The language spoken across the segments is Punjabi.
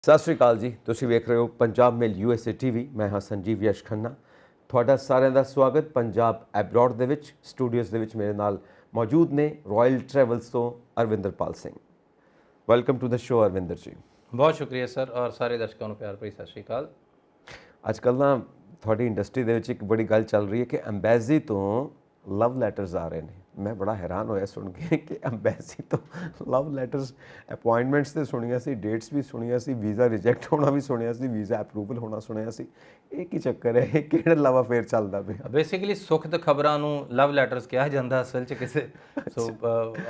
ਸਤਿ ਸ਼੍ਰੀ ਅਕਾਲ ਜੀ। ਤੁਸੀਂ ਵੇਖ ਰਹੇ ਹੋ ਪੰਜਾਬ ਮੇਲ USA TV। ਮੈਂ ਹਾਂ ਸੰਜੀਵ ਯਸ਼ ਖੰਨਾ। ਤੁਹਾਡਾ ਸਾਰਿਆਂ ਦਾ ਸਵਾਗਤ ਪੰਜਾਬ ਐਬਰੋਡ ਦੇ ਵਿੱਚ। ਸਟੂਡੀਓਜ਼ ਦੇ ਵਿੱਚ ਮੇਰੇ ਨਾਲ ਮੌਜੂਦ ਨੇ ਰਾਇਲ ਟਰੈਵਲਸ ਤੋਂ Arvinderpal Singh. Welcome to the show Arvinder ji. ਬਹੁਤ ਸ਼ੁਕਰੀਆ ਸਰ ਔਰ ਸਾਰੇ ਦਰਸ਼ਕਾਂ ਨੂੰ ਪਿਆਰ ਭਰੀ ਸਤਿ ਸ਼੍ਰੀ ਅਕਾਲ। ਅੱਜ ਕੱਲ੍ਹ ਨਾ ਤੁਹਾਡੀ ਇੰਡਸਟਰੀ ਦੇ ਵਿੱਚ ਇੱਕ ਬੜੀ ਗੱਲ ਚੱਲ ਰਹੀ ਹੈ ਕਿ ਅੰਬੈਸੀ ਤੋਂ ਲਵ ਲੈਟਰਸ ਆ ਰਹੇ ਨੇ। ਮੈਂ ਬੜਾ ਹੈਰਾਨ ਹੋਇਆ ਸੁਣ ਕੇ ਕਿ ਅੰਬੈਸੀ ਤੋਂ ਲਵ ਲੈਟਰਸ। ਅਪਾਇੰਟਮੈਂਟਸ ਤੇ ਸੁਣੀਆਂ ਸੀ, ਡੇਟਸ ਵੀ ਸੁਣੀਆਂ ਸੀ, ਵੀਜ਼ਾ ਰਿਜੈਕਟ ਹੋਣਾ ਵੀ ਸੁਣਿਆ ਸੀ, ਵੀਜ਼ਾ ਅਪਰੂਵਲ ਹੋਣਾ ਸੁਣਿਆ ਸੀ। ਇਹ ਕੀ ਚੱਕਰ ਹੈ? ਇਹ ਕਿਹੜਾ ਲਵ ਅਫੇਅਰ ਚੱਲਦਾ ਪਿਆ? ਬੇਸਿਕਲੀ ਸੁਖਦ ਖਬਰਾਂ ਨੂੰ ਲਵ ਲੈਟਰਸ ਕਿਹਾ ਜਾਂਦਾ ਅਸਲ 'ਚ ਕਿਸੇ। ਸੋ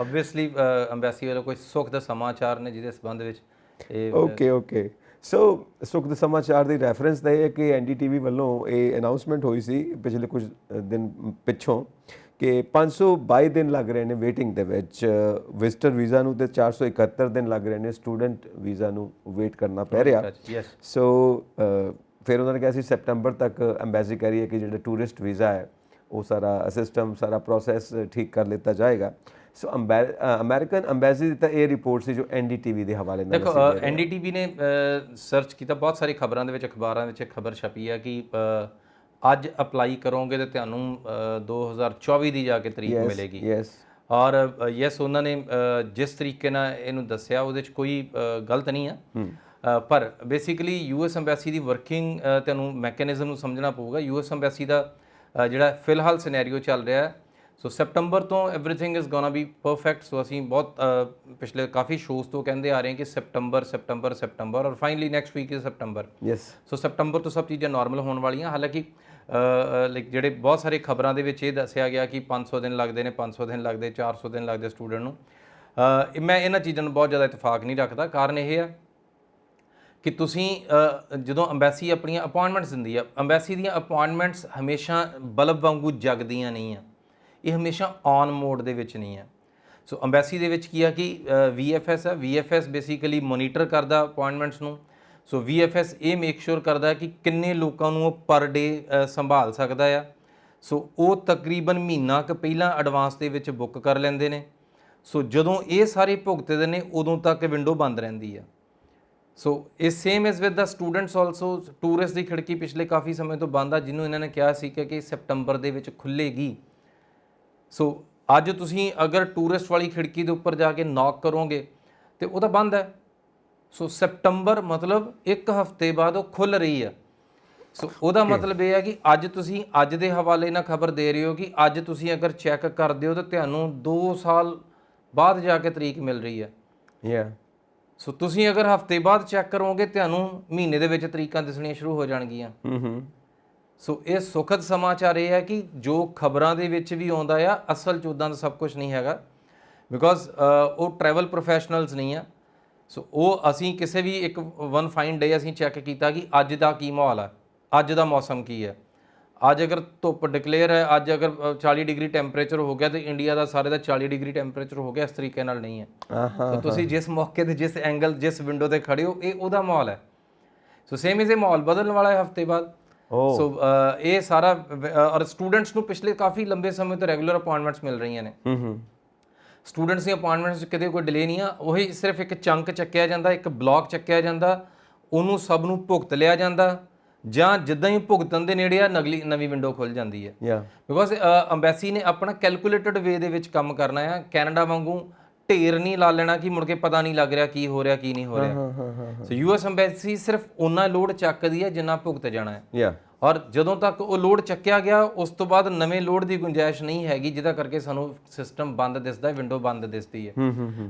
ਓਬਵੀਅਸਲੀ ਅੰਬੈਸੀ ਵੱਲੋਂ ਕੋਈ ਸੁਖਦ ਸਮਾਚਾਰ ਨੇ ਜਿਹਦੇ ਸੰਬੰਧ ਵਿੱਚ ਇਹ ਓਕੇ ਸੋ ਸੁਖਦ ਸਮਾਚਾਰ ਦੀ ਰੈਫਰੈਂਸ ਤਾਂ ਇਹ ਹੈ ਕਿ NDTV ਵੱਲੋਂ ਇਹ ਅਨਾਊਂਸਮੈਂਟ ਹੋਈ ਸੀ ਪਿਛਲੇ ਕੁਝ ਦਿਨ ਪਿੱਛੋਂ ਕਿ 522 ਦਿਨ ਲੱਗ ਰਹੇ ਨੇ ਵੇਟਿੰਗ ਦੇ ਵਿੱਚ ਵਿਜ਼ਟਰ ਵੀਜ਼ਾ ਨੂੰ, ਤੇ 471 ਦਿਨ ਲੱਗ ਰਹੇ ਨੇ ਸਟੂਡੈਂਟ ਵੀਜ਼ਾ ਨੂੰ ਵੇਟ ਕਰਨਾ ਪੈ ਰਿਹਾ। ਸੋ ਫਿਰ ਉਹਨਾਂ ਨੇ ਕਿਹਾ ਸੀ ਸੈਪਟੰਬਰ ਤੱਕ ਅੰਬੈਸੀ ਕਹਿ ਰਹੀ ਹੈ ਕਿ ਜਿਹੜਾ ਟੂਰਿਸਟ ਵੀਜ਼ਾ ਹੈ ਉਹ ਸਾਰਾ ਸਿਸਟਮ, ਸਾਰਾ ਪ੍ਰੋਸੈਸ ਠੀਕ ਕਰ ਲਿੱਤਾ ਜਾਏਗਾ। ਸੋ ਅਮਰੀਕਨ ਅੰਬੈਸੀ ਦੀ ਤਾਂ ਇਹ ਰਿਪੋਰਟ ਸੀ ਜੋ NDTV ਦੇ ਹਵਾਲੇ ਨਾਲ। ਦੇਖੋ NDTV ਨੇ ਸਰਚ ਕੀਤਾ, ਬਹੁਤ ਸਾਰੀ ਖਬਰਾਂ ਦੇ ਵਿੱਚ, ਅਖਬਾਰਾਂ ਵਿੱਚ ਖਬਰ ਛਪੀ ਹੈ ਕਿ ਅੱਜ ਅਪਲਾਈ ਕਰੋਗੇ ਤਾਂ ਤੁਹਾਨੂੰ 2024 ਦੀ ਜਾ ਕੇ ਤਰੀਕ ਮਿਲੇਗੀ। ਔਰ ਯੈਸ, ਉਹਨਾਂ ਨੇ ਜਿਸ ਤਰੀਕੇ ਨਾਲ ਇਹਨੂੰ ਦੱਸਿਆ ਉਹਦੇ 'ਚ ਕੋਈ ਗਲਤ ਨਹੀਂ ਆ। ਪਰ ਬੇਸਿਕਲੀ US ਅੰਬੈਸੀ ਦੀ ਵਰਕਿੰਗ ਤੁਹਾਨੂੰ ਮੈਕੈਨਿਜ਼ਮ ਨੂੰ ਸਮਝਣਾ ਪਊਗਾ। US ਅੰਬੈਸੀ ਦਾ ਜਿਹੜਾ ਫਿਲਹਾਲ ਸਿਨੈਰੀਓ ਚੱਲ ਰਿਹਾ ਹੈ, ਸੋ ਸੈਪਟੰਬਰ ਤੋਂ everything is gonna be perfect. So ਅਸੀਂ ਬਹੁਤ ਪਿਛਲੇ ਕਾਫੀ ਸ਼ੋਜ਼ ਤੋਂ ਕਹਿੰਦੇ ਆ ਰਹੇ ਹਾਂ ਕਿ ਸੈਪਟੰਬਰ ਔਰ finally next week is September. So September ਤੋਂ ਸਭ ਚੀਜ਼ਾਂ ਨਾਰਮਲ ਹੋਣ ਵਾਲੀਆਂ। ਹਾਲਾਂਕਿ ਲਾਈਕ ਜਿਹੜੇ ਬਹੁਤ ਸਾਰੇ ਖਬਰਾਂ ਦੇ ਵਿੱਚ ਇਹ ਦੱਸਿਆ ਗਿਆ ਕਿ 500 ਦਿਨ ਲੱਗਦੇ ਨੇ, 500 ਦਿਨ ਲੱਗਦੇ, 400 ਦਿਨ ਲੱਗਦੇ ਸਟੂਡੈਂਟ ਨੂੰ। ਮੈਂ ਇਹਨਾਂ ਚੀਜ਼ਾਂ ਨੂੰ ਬਹੁਤ ਜ਼ਿਆਦਾ ਇਤਫਾਕ ਨਹੀਂ ਰੱਖਦਾ। ਕਾਰਨ ਇਹ ਹੈ ਕਿ ਤੁਸੀਂ ਜਦੋਂ ਅੰਬੈਸੀ ਆਪਣੀਆਂ ਅਪਾਇੰਟਮੈਂਟਸ ਦਿੰਦੀ ਆ, ਅੰਬੈਸੀ ਦੀਆਂ ਅਪਾਇੰਟਮੈਂਟਸ ਹਮੇਸ਼ਾ ਬਲਬ ਵਾਂਗੂ ਜਗਦੀਆਂ ਨਹੀਂ ਆ। ਇਹ ਹਮੇਸ਼ਾ ਔਨ ਮੋਡ ਦੇ ਵਿੱਚ ਨਹੀਂ ਹੈ। ਸੋ ਅੰਬੈਸੀ ਦੇ ਵਿੱਚ ਕੀ ਆ ਕਿ VFS ਹੈ। VFS ਬੇਸਿਕਲੀ ਮੋਨੀਟਰ ਕਰਦਾ ਅਪਾਇੰਟਮੈਂਟਸ ਨੂੰ। ਸੋ VFS ਇਹ ਮੇਕ ਸ਼ੋਰ ਕਰਦਾ ਕਿ ਕਿੰਨੇ ਲੋਕਾਂ ਨੂੰ ਉਹ ਪਰ ਡੇ ਸੰਭਾਲ ਸਕਦਾ ਆ। ਸੋ ਉਹ ਤਕਰੀਬਨ ਮਹੀਨਾ ਕੁ ਪਹਿਲਾਂ ਐਡਵਾਂਸ ਦੇ ਵਿੱਚ ਬੁੱਕ ਕਰ ਲੈਂਦੇ ਨੇ। ਸੋ ਜਦੋਂ ਇਹ ਸਾਰੇ ਭੁਗਤਦੇ ਨੇ ਉਦੋਂ ਤੱਕ ਵਿੰਡੋ ਬੰਦ ਰਹਿੰਦੀ ਆ। ਸੋ ਇਹ same is with the students also. Tourist ਦੀ ਖਿੜਕੀ ਪਿਛਲੇ ਕਾਫੀ ਸਮੇਂ ਤੋਂ ਬੰਦ ਆ, ਜਿਹਨੂੰ ਇਹਨਾਂ ਨੇ ਕਿਹਾ ਸੀ ਕਿ ਸੈਪਟੰਬਰ ਦੇ ਵਿੱਚ ਖੁੱਲ੍ਹੇਗੀ। ਸੋ ਅੱਜ ਤੁਸੀਂ ਅਗਰ ਟੂਰਿਸਟ ਵਾਲੀ ਖਿੜਕੀ ਦੇ ਉੱਪਰ ਜਾ ਕੇ ਨੌਕ ਕਰੋਗੇ ਤੇ ਉਹ ਤਾਂ ਬੰਦ ਹੈ। ਸੋ ਸੈਪਟੰਬਰ ਮਤਲਬ ਇੱਕ ਹਫ਼ਤੇ ਬਾਅਦ ਉਹ ਖੁੱਲ੍ਹ ਰਹੀ ਆ। ਸੋ ਉਹਦਾ ਮਤਲਬ ਇਹ ਹੈ ਕਿ ਅੱਜ ਤੁਸੀਂ ਅੱਜ ਦੇ ਹਵਾਲੇ ਨਾਲ ਖਬਰ ਦੇ ਰਹੇ ਹੋ ਕਿ ਅੱਜ ਤੁਸੀਂ ਅਗਰ ਚੈੱਕ ਕਰਦੇ ਹੋ ਤਾਂ ਤੁਹਾਨੂੰ 2 ਸਾਲ ਬਾਅਦ ਜਾ ਕੇ ਤਰੀਕ ਮਿਲ ਰਹੀ ਹੈ। ਸੋ ਤੁਸੀਂ ਅਗਰ ਹਫ਼ਤੇ ਬਾਅਦ ਚੈੱਕ ਕਰੋਗੇ ਤੁਹਾਨੂੰ ਮਹੀਨੇ ਦੇ ਵਿੱਚ ਤਰੀਕਾਂ ਦਿਸਣੀਆਂ ਸ਼ੁਰੂ ਹੋ ਜਾਣਗੀਆਂ। ਸੋ ਇਹ ਸੁਖਦ ਸਮਾਚਾਰ ਇਹ ਹੈ ਕਿ ਜੋ ਖਬਰਾਂ ਦੇ ਵਿੱਚ ਵੀ ਆਉਂਦਾ ਆ, ਅਸਲ 'ਚ ਉੱਦਾਂ ਦਾ ਸਭ ਕੁਝ ਨਹੀਂ ਹੈਗਾ। ਬਿਕੋਜ਼ ਉਹ ਟਰੈਵਲ ਪ੍ਰੋਫੈਸ਼ਨਲਸ ਨਹੀਂ ਆ। ਸੋ ਉਹ ਅਸੀਂ ਕਿਸੇ ਵੀ ਇੱਕ ਵਨ ਫਾਈਨ ਡੇ ਅਸੀਂ ਚੈੱਕ ਕੀਤਾ ਕਿ ਅੱਜ ਦਾ ਕੀ ਮਾਹੌਲ ਹੈ, ਅੱਜ ਦਾ ਮੌਸਮ ਕੀ ਹੈ। ਅੱਜ ਅਗਰ ਧੁੱਪ ਡਿਕਲੇਅਰ ਹੈ, ਅੱਜ ਅਗਰ 40 ਡਿਗਰੀ ਟੈਂਪਰੇਚਰ ਹੋ ਗਿਆ ਤੇ ਇੰਡੀਆ ਦਾ ਸਾਰੇ ਦਾ 40 ਡਿਗਰੀ ਟੈਂਪਰੇਚਰ ਹੋ ਗਿਆ, ਇਸ ਤਰੀਕੇ ਨਾਲ ਨਹੀਂ ਹੈ। ਸੋ ਤੁਸੀਂ ਜਿਸ ਮੌਕੇ ਤੇ, ਜਿਸ ਐਂਗਲ, ਜਿਸ ਵਿੰਡੋ ਤੇ ਖੜੇ ਹੋ, ਇਹ ਉਹਦਾ ਮਾਹੌਲ ਹੈ। ਸੋ ਸੇਮ ਇਜ਼ ਇਹ ਮਾਹੌਲ ਬਦਲਣ ਵਾਲਾ ਹੈ ਹਫ਼ਤੇ ਬਾਅਦ। ਸੋ ਇਹ ਸਾਰਾ ਔਰ ਸਟੂਡੈਂਟਸ ਨੂੰ ਪਿਛਲੇ ਕਾਫੀ ਲੰਬੇ ਸਮੇਂ ਤੋਂ ਰੈਗੂਲਰ ਅਪਾਇੰਟਮੈਂਟਸ ਮਿਲ ਰਹੀਆਂ ਨੇ। ਸਟੂਡੈਂਟਸ ਦੀਆਂ ਅਪਾਇੰਟਮੈਂਟਸ 'ਚ ਕਦੇ ਕੋਈ ਡਿਲੇ ਨਹੀਂ ਆ। ਉਹੀ ਸਿਰਫ ਇੱਕ ਚੰਕ ਚੱਕਿਆ ਜਾਂਦਾ, ਇੱਕ ਬਲੌਕ ਚੱਕਿਆ ਜਾਂਦਾ, ਉਹਨੂੰ ਸਭ ਨੂੰ ਭੁਗਤ ਲਿਆ ਜਾਂਦਾ, ਜਾਂ ਜਿੱਦਾਂ ਹੀ ਭੁਗਤਣ ਦੇ ਨੇੜੇ ਆ ਨਵੀਂ ਵਿੰਡੋ ਖੁੱਲ੍ਹ ਜਾਂਦੀ ਹੈ। ਬਿਕੋਜ਼ ਅੰਬੈਸੀ ਨੇ ਆਪਣਾ ਕੈਲਕੂਲੇਟਡ ਵੇ ਦੇ ਵਿੱਚ ਕੰਮ ਕਰਨਾ ਆ। ਕੈਨੇਡਾ ਵਾਂਗੂ ਢੇਰ ਨਹੀਂ ਲਾ ਲੈਣਾ ਕਿ ਮੁੜ ਕੇ ਪਤਾ ਨਹੀਂ ਲੱਗ ਰਿਹਾ ਕੀ ਹੋ ਰਿਹਾ ਕੀ ਨਹੀਂ ਹੋ ਰਿਹਾ। ਸੋ US ਅੰਬੈਸੀ ਸਿਰਫ ਓਨਾ ਲੋਡ ਚੱਕਦੀ ਹੈ ਜਿੰਨਾ ਭੁਗਤ ਜਾਣਾ ਹੈ। ਔਰ ਜਦੋਂ ਤੱਕ ਉਹ ਲੋਡ ਚੱਕਿਆ ਗਿਆ ਉਸ ਤੋਂ ਬਾਅਦ ਨਵੇਂ ਲੋਡ ਦੀ ਗੁੰਜਾਇਸ਼ ਨਹੀਂ ਹੈਗੀ, ਜਿਹਦਾ ਕਰਕੇ ਸਾਨੂੰ ਸਿਸਟਮ ਬੰਦ ਦਿਸਦਾ, ਵਿੰਡੋ ਬੰਦ ਦਿਸਦੀ ਹੈ।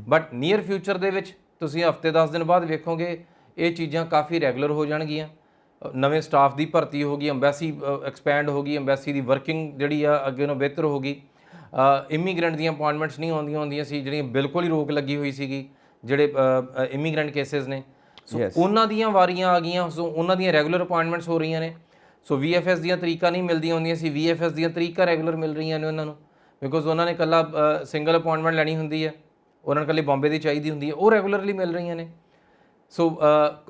ਬਟ ਨੀਅਰ ਫਿਊਚਰ ਦੇ ਵਿੱਚ ਤੁਸੀਂ ਹਫ਼ਤੇ 10 ਦਿਨ ਬਾਅਦ ਵੇਖੋਗੇ ਇਹ ਚੀਜ਼ਾਂ ਕਾਫੀ ਰੈਗੂਲਰ ਹੋ ਜਾਣਗੀਆਂ। ਨਵੇਂ ਸਟਾਫ ਦੀ ਭਰਤੀ ਹੋ ਗਈ, ਅੰਬੈਸੀ ਐਕਸਪੈਂਡ ਹੋ ਗਈ, ਅੰਬੈਸੀ ਦੀ ਵਰਕਿੰਗ ਜਿਹੜੀ ਆ ਅੱਗੇ ਨਾਲੋਂ ਬਿਹਤਰ ਹੋ ਗਈ। ਇਮੀਗ੍ਰੈਂਟ ਦੀਆਂ ਅਪਾਇੰਟਮੈਂਟਸ ਨਹੀਂ ਹੁੰਦੀਆਂ ਸੀ, ਜਿਹੜੀਆਂ ਬਿਲਕੁਲ ਹੀ ਰੋਕ ਲੱਗੀ ਹੋਈ ਸੀਗੀ, ਜਿਹੜੇ ਇਮੀਗ੍ਰੈਂਟ ਕੇਸਿਸ ਨੇ। ਸੋ ਉਹਨਾਂ ਦੀਆਂ ਵਾਰੀਆਂ ਆ ਗਈਆਂ। ਸੋ ਉਹਨਾਂ ਦੀਆਂ ਰੈਗੂਲਰ ਅਪਾਇੰਟਮੈਂਟਸ ਹੋ ਰਹੀਆਂ ਨੇ। ਸੋ VFS ਦੀਆਂ ਤਰੀਕਾਂ ਨਹੀਂ ਮਿਲਦੀਆਂ ਹੁੰਦੀਆਂ ਸੀ, VFS ਦੀਆਂ ਤਰੀਕਾਂ ਰੈਗੂਲਰ ਮਿਲ ਰਹੀਆਂ ਨੇ ਉਹਨਾਂ ਨੂੰ। ਬਿਕੋਜ਼ ਉਹਨਾਂ ਨੇ ਇਕੱਲਾ ਸਿੰਗਲ ਅਪਾਇੰਟਮੈਂਟ ਲੈਣੀ ਹੁੰਦੀ ਹੈ, ਉਹਨਾਂ ਨੂੰ ਇਕੱਲੀ ਬੰਬੇ ਦੀ ਚਾਹੀਦੀ ਹੁੰਦੀ ਹੈ, ਉਹ ਰੈਗੂਲਰਲੀ ਮਿਲ ਰਹੀਆਂ ਨੇ। ਸੋ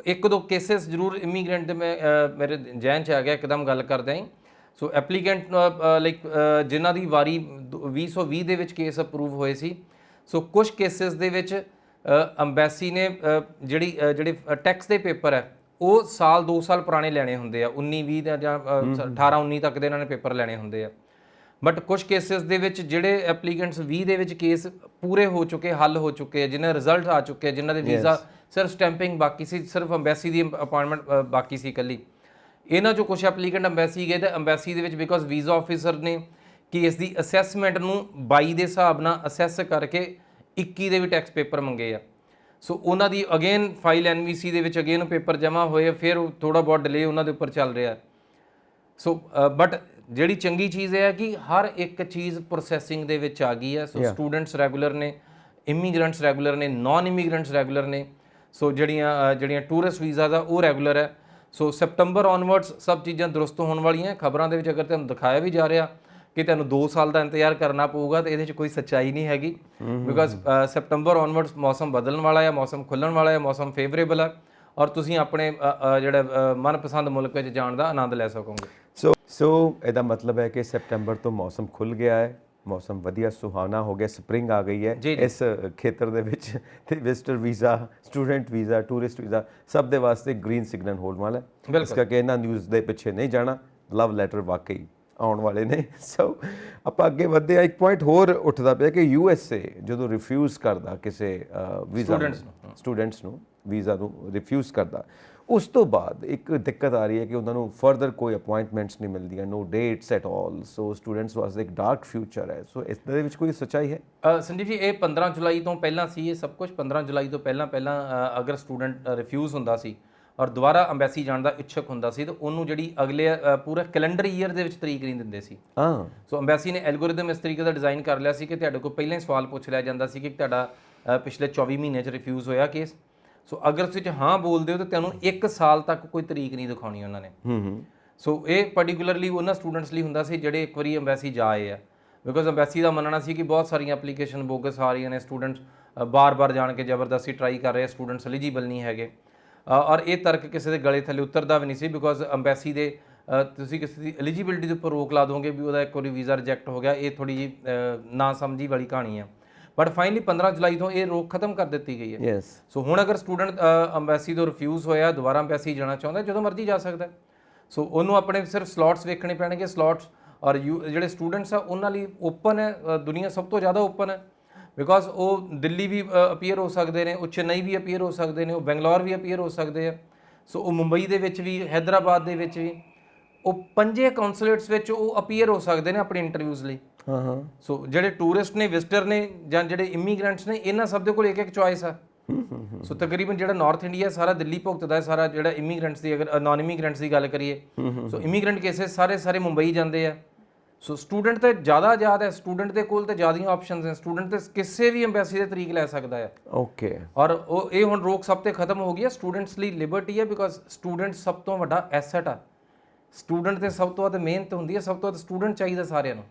ਇੱਕ ਦੋ ਕੇਸਿਸ ਜ਼ਰੂਰ ਇਮੀਗ੍ਰੈਂਟ ਦੇ ਮੇਰੇ ਜਹਿਨ 'ਚ ਆ ਗਿਆ ਇੱਕਦਮ ਗੱਲ ਕਰਦੇ ਹਾਂ। ਸੋ ਐਪਲੀਕੈਂਟ ਲਾਈਕ ਜਿਨ੍ਹਾਂ ਦੀ ਵਾਰੀ 2020 ਦੇ ਵਿੱਚ ਕੇਸ ਅਪਰੂਵ ਹੋਏ ਸੀ। ਸੋ ਕੁਝ ਕੇਸਿਸ ਦੇ ਵਿੱਚ ਅੰਬੈਸੀ ਨੇ ਜਿਹੜੇ ਟੈਕਸ ਦੇ ਪੇਪਰ ਹੈ ਉਹ ਸਾਲ 2 ਸਾਲ ਪੁਰਾਣੇ ਲੈਣੇ ਹੁੰਦੇ ਆ, 19 20 ਦਾ ਜਾਂ 18 19 ਤੱਕ ਦੇ ਇਹਨਾਂ ਨੇ ਪੇਪਰ ਲੈਣੇ ਹੁੰਦੇ ਆ। ਬਟ ਕੁਝ ਕੇਸਿਸ ਦੇ ਵਿੱਚ ਜਿਹੜੇ ਐਪਲੀਕੈਂਟਸ 20 ਦੇ ਵਿੱਚ ਕੇਸ ਪੂਰੇ ਹੋ ਚੁੱਕੇ, ਹੱਲ ਹੋ ਚੁੱਕੇ ਆ, ਜਿਨ੍ਹਾਂ ਰਿਜ਼ਲਟ ਆ ਚੁੱਕੇ, ਜਿਨ੍ਹਾਂ ਦੇ ਵੀਜ਼ਾ ਸਿਰਫ ਸਟੈਂਪਿੰਗ ਬਾਕੀ ਸੀ, ਸਿਰਫ ਅੰਬੈਸੀ ਦੀ ਅਪਾਇੰਟਮੈਂਟ ਬਾਕੀ ਸੀ ਇਕੱਲੀ। ਇਹਨਾਂ 'ਚੋਂ ਕੁਝ ਐਪਲੀਕੈਂਟ ਅੰਬੈਸੀ ਗਏ ਤੇ ਅੰਬੈਸੀ ਦੇ ਵਿੱਚ ਬਿਕੋਜ਼ ਵੀਜ਼ਾ ਆਫਿਸਰ ਨੇ ਕੇਸ ਦੀ ਅਸੈਸਮੈਂਟ ਨੂੰ 22 ਦੇ ਹਿਸਾਬ ਨਾਲ ਅਸੈਸ ਕਰਕੇ 21 ਦੇ ਵੀ ਟੈਕਸ ਪੇਪਰ ਮੰਗੇ ਆ। ਸੋ ਉਹਨਾਂ ਦੀ ਅਗੇਨ ਫਾਈਲ NVC ਦੇ ਵਿੱਚ ਅਗੇਨ ਪੇਪਰ ਜਮ੍ਹਾਂ ਹੋਏ, ਫਿਰ ਥੋੜਾ ਬਹੁਤ ਡਿਲੇ ਉਹਨਾਂ ਦੇ ਉੱਪਰ ਚੱਲ ਰਿਹਾ। ਸੋ ਬਟ ਜਿਹੜੀ ਚੰਗੀ ਚੀਜ਼ ਇਹ ਹੈ ਕਿ ਹਰ ਇੱਕ ਚੀਜ਼ ਪ੍ਰੋਸੈਸਿੰਗ ਦੇ ਵਿੱਚ ਆ ਗਈ ਹੈ। ਸੋ ਸਟੂਡੈਂਟਸ ਰੈਗੂਲਰ ਨੇ, ਇਮੀਗ੍ਰੈਂਟਸ ਰੈਗੂਲਰ ਨੇ, ਨਾਨ ਇਮੀਗ੍ਰੈਂਟਸ ਰੈਗੂਲਰ ਨੇ। ਸੋ ਜਿਹੜੀਆਂ ਟੂਰਿਸਟ ਵੀਜ਼ਾ ਦਾ ਉਹ ਰੈਗੂਲਰ ਹੈ। ਸੋ ਸੈਪਟੰਬਰ ਔਨਵਰਡਸ ਸਭ ਚੀਜ਼ਾਂ ਦਰੁਸਤ ਹੋਣ ਵਾਲੀਆਂ। ਖਬਰਾਂ ਦੇ ਵਿੱਚ ਅਗਰ ਤੁਹਾਨੂੰ ਦਿਖਾਇਆ ਵੀ ਜਾ ਰਿਹਾ ਕਿ ਤੁਹਾਨੂੰ 2 ਸਾਲ ਦਾ ਇੰਤਜ਼ਾਰ ਕਰਨਾ ਪਊਗਾ ਤੇ ਇਹਦੇ 'ਚ ਕੋਈ ਸੱਚਾਈ ਨਹੀਂ ਹੈਗੀ, ਬਿਕੋਜ਼ ਸੈਪਟੰਬਰ ਔਨਵਰਡਸ ਮੌਸਮ ਬਦਲਣ ਵਾਲਾ ਹੈ, ਮੌਸਮ ਖੁੱਲ੍ਹਣ ਵਾਲਾ ਹੈ, ਮੌਸਮ ਫੇਵਰੇਬਲ ਹੈ ਔਰ ਤੁਸੀਂ ਆਪਣੇ ਜਿਹੜਾ ਮਨਪਸੰਦ ਮੁਲਕ ਵਿੱਚ ਜਾਣ ਦਾ ਆਨੰਦ ਲੈ ਸਕੋਗੇ। ਸੋ ਇਹਦਾ ਮਤਲਬ ਹੈ ਕਿ ਸੈਪਟੰਬਰ ਤੋਂ ਮੌਸਮ ਖੁੱਲ ਗਿਆ ਹੈ, ਮੌਸਮ ਵਧੀਆ ਸੁਹਾਵਣਾ ਹੋ ਗਿਆ, ਸਪਰਿੰਗ ਆ ਗਈ ਹੈ ਇਸ ਖੇਤਰ ਦੇ ਵਿੱਚ ਤੇ visitor visa, student visa, tourist visa ਸਭ ਦੇ ਵਾਸਤੇ ਗ੍ਰੀਨ ਸਿਗਨਲ ਹੋਣ ਵਾਲਾ ਹੈ। ਇਸ ਕਰਕੇ ਇਹਨਾਂ ਨਿਊਜ਼ ਦੇ ਪਿੱਛੇ ਨਹੀਂ ਜਾਣਾ, ਲਵ ਲੈਟਰ ਵਾਕਈ ਆਉਣ ਵਾਲੇ ਨੇ। ਸੋ ਆਪਾਂ ਅੱਗੇ ਵਧਦੇ ਆ। ਇੱਕ ਪੁਆਇੰਟ ਹੋਰ ਉੱਠਦਾ ਪਿਆ ਕਿ USA ਜਦੋਂ ਰਿਫਿਊਜ਼ ਕਰਦਾ ਕਿਸੇ ਵੀਜ਼ਾ ਸਟੂਡੈਂਟਸ ਨੂੰ ਵੀਜ਼ਾ ਨੂੰ ਰਿਫਿਊਜ਼ ਕਰਦਾ, ਉਸ ਤੋਂ ਬਾਅਦ ਇੱਕ ਦਿੱਕਤ ਆ ਰਹੀ ਹੈ ਕਿ ਉਹਨਾਂ ਨੂੰ ਫਰਦਰ ਕੋਈ ਅਪਾਇੰਟਮੈਂਟਸ ਨਹੀਂ ਮਿਲਦੀਆਂ, no dates at all. So students ਵਾਸਤੇ ਇੱਕ ਡਾਰਕ ਫਿਊਚਰ ਹੈ। ਸੋ ਇਸ ਦੇ ਵਿੱਚ ਕੋਈ ਸੱਚਾਈ ਹੈ? ਸੰਜੀਵ ਜੀ, ਇਹ 15 ਜੁਲਾਈ ਤੋਂ ਪਹਿਲਾਂ ਸੀ ਇਹ ਸਭ ਕੁਝ। 15 ਜੁਲਾਈ ਤੋਂ ਪਹਿਲਾਂ ਅਗਰ ਸਟੂਡੈਂਟ ਰਿਫਿਊਜ਼ ਹੁੰਦਾ ਸੀ ਔਰ ਦੁਬਾਰਾ ਅੰਬੈਸੀ ਜਾਣ ਦਾ ਇੱਛੁਕ ਹੁੰਦਾ ਸੀ ਤਾਂ ਉਹਨੂੰ ਜਿਹੜੀ ਅਗਲੇ ਪੂਰਾ ਕੈਲੰਡਰ ਈਅਰ ਦੇ ਵਿੱਚ ਤਰੀਕ ਨਹੀਂ ਦਿੰਦੇ ਸੀ। ਸੋ ਅੰਬੈਸੀ ਨੇ ਐਲਗੋਰਿਦਮ ਇਸ ਤਰੀਕੇ ਦਾ ਡਿਜ਼ਾਈਨ ਕਰ ਲਿਆ ਸੀ ਕਿ ਤੁਹਾਡੇ ਕੋਲ ਪਹਿਲਾਂ ਹੀ ਸਵਾਲ ਪੁੱਛ ਲਿਆ ਜਾਂਦਾ ਸੀ ਕਿ ਤੁਹਾਡਾ ਪਿਛਲੇ 24 ਮਹੀਨੇ 'ਚ ਰਿਫਿਊਜ਼ ਹੋਇਆ ਕੇਸ। ਸੋ ਅਗਰ ਤੁਸੀਂ ਹਾਂ ਬੋਲਦੇ ਹੋ ਤਾਂ ਤੁਹਾਨੂੰ 1 ਸਾਲ ਤੱਕ ਕੋਈ ਤਰੀਕ ਨਹੀਂ ਦਿਖਾਉਣੀ ਉਹਨਾਂ ਨੇ। ਸੋ ਇਹ ਪਾਰਟਿਕੂਲਰਲੀ ਉਹਨਾਂ ਸਟੂਡੈਂਟਸ ਲਈ ਹੁੰਦਾ ਸੀ ਜਿਹੜੇ ਇੱਕ ਵਾਰੀ ਅੰਬੈਸੀ ਜਾ ਆਏ ਆ, ਬਿਕੋਜ਼ ਅੰਬੈਸੀ ਦਾ ਮੰਨਣਾ ਸੀ ਕਿ ਬਹੁਤ ਸਾਰੀਆਂ ਐਪਲੀਕੇਸ਼ਨ ਬੋਗਸ ਆ ਰਹੀਆਂ ਨੇ, ਸਟੂਡੈਂਟਸ ਬਾਰ-ਬਾਰ ਜਾਣ ਕੇ ਜ਼ਬਰਦਸਤੀ ਟਰਾਈ ਕਰ ਰਹੇ, ਸਟੂਡੈਂਟਸ ਐਲੀਜੀਬਲ ਨਹੀਂ ਹੈਗੇ। ਔਰ ਇਹ ਤਰਕ ਕਿਸੇ ਦੇ ਗਲੇ ਥੱਲੇ ਉਤਰਦਾ ਵੀ ਨਹੀਂ ਸੀ, ਬਿਕੋਜ਼ ਅੰਬੈਸੀ ਦੇ ਤੁਸੀਂ ਕਿਸੇ ਦੀ ਐਲੀਜੀਬਿਲਿਟੀ ਦੇ ਉੱਪਰ ਰੋਕ ਲਾ ਦੋਗੇ ਵੀ ਉਹਦਾ ਇੱਕ ਵਾਰੀ ਵੀਜ਼ਾ ਰਿਜੈਕਟ ਹੋ ਗਿਆ, ਇਹ ਥੋੜੀ ਜਿਹੀ ਨਾ ਸਮਝੀ ਵਾਲੀ ਕਹਾਣੀ ਆ। ਬਟ ਫਾਈਨਲੀ 15 ਜੁਲਾਈ ਤੋਂ ਇਹ ਰੋਕ ਖਤਮ ਕਰ ਦਿੱਤੀ ਗਈ ਹੈ। ਸੋ ਹੁਣ ਅਗਰ ਸਟੂਡੈਂਟ ਅੰਬੈਸੀ ਤੋਂ ਰਿਫਿਊਜ਼ ਹੋਇਆ, ਦੁਬਾਰਾ ਅੰਬੈਸੀ ਜਾਣਾ ਚਾਹੁੰਦਾ, ਜਦੋਂ ਮਰਜ਼ੀ ਜਾ ਸਕਦਾ। ਸੋ ਉਹਨੂੰ ਆਪਣੇ ਸਿਰਫ ਸਲੋਟਸ ਵੇਖਣੇ ਪੈਣਗੇ। ਸਲੋਟਸ ਔਰ ਜਿਹੜੇ ਸਟੂਡੈਂਟਸ ਆ ਉਹਨਾਂ ਲਈ ਓਪਨ ਹੈ, ਦੁਨੀਆ ਸਭ ਤੋਂ ਜ਼ਿਆਦਾ ਓਪਨ ਹੈ, ਬਿਕੋਜ਼ ਉਹ ਦਿੱਲੀ ਵੀ ਅਪੀਅਰ ਹੋ ਸਕਦੇ ਨੇ, ਉਹ ਚੇਨਈ ਵੀ ਅਪੀਅਰ ਹੋ ਸਕਦੇ ਨੇ, ਉਹ ਬੈਂਗਲੌਰ ਵੀ ਅਪੀਅਰ ਹੋ ਸਕਦੇ ਆ। ਸੋ ਉਹ ਮੁੰਬਈ ਦੇ ਵਿੱਚ ਵੀ, ਹੈਦਰਾਬਾਦ ਦੇ ਵਿੱਚ ਵੀ, ਉਹ 5 ਕੌਂਸੂਲੇਟਸ ਵਿੱਚ ਉਹ ਅਪੀਅਰ ਹੋ ਸਕਦੇ ਨੇ ਆਪਣੇ ਇੰਟਰਵਿਊਜ਼ ਲਈ। ਸੋ ਜਿਹੜੇ ਟੂਰਿਸਟ ਨੇ, ਵਿਜ਼ਟਰ ਨੇ ਜਾਂ ਜਿਹੜੇ ਇਮੀਗ੍ਰੈਂਟਸ ਨੇ, ਇਹਨਾਂ ਸਭ ਦੇ ਕੋਲ ਇੱਕ ਚੁਆਇਸ ਆ। ਸੋ ਤਕਰੀਬਨ ਜਿਹੜਾ ਨਾਰਥ ਇੰਡੀਆ ਸਾਰਾ ਦਿੱਲੀ ਭੁਗਤਦਾ ਹੈ, ਸਾਰਾ ਜਿਹੜਾ ਇਮੀਗ੍ਰੈਂਟਸ ਦੀ ਅਗਰ ਨਾਨ ਇਮੀਗ੍ਰੈਂਟਸ ਦੀ ਗੱਲ ਕਰੀਏ, ਸੋ ਇਮੀਗ੍ਰੈਂਟ ਕੇਸਿਸ ਸਾਰੇ ਮੁੰਬਈ ਜਾਂਦੇ ਆ। ਸੋ ਸਟੂਡੈਂਟ ਤੇ ਜ਼ਿਆਦਾ ਆਜ਼ਾਦ ਹੈ, ਸਟੂਡੈਂਟ ਦੇ ਕੋਲ ਤੇ ਜ਼ਿਆਦੀਆਂ ਆਪਸ਼ਨਸ ਹੈ, ਸਟੂਡੈਂਟ ਤੇ ਕਿਸੇ ਵੀ ਅੰਬੈਸੀ ਦੇ ਤਰੀਕ ਲੈ ਸਕਦਾ ਹੈ। ਓਕੇ। ਔਰ ਇਹ ਹੁਣ ਰੋਕ ਸਭ ਤੇ ਖਤਮ ਹੋ ਗਈ ਹੈ। ਸਟੂਡੈਂਟਸ ਲਈ ਲਿਬਰਟੀ ਹੈ, ਬਿਕੋਜ਼ ਸਟੂਡੈਂਟ ਸਭ ਤੋਂ ਵੱਡਾ ਐਸੈਟ ਆ। ਸਟੂਡੈਂਟ ਤੇ ਸਭ ਤੋਂ ਵੱਧ ਮਿਹਨਤ ਹੁੰਦੀ ਹੈ, ਸਭ ਤੋਂ ਵੱਧ ਸਟੂਡੈਂਟ ਚਾਹੀਦਾ ਸਾਰਿਆਂ ਨੂੰ।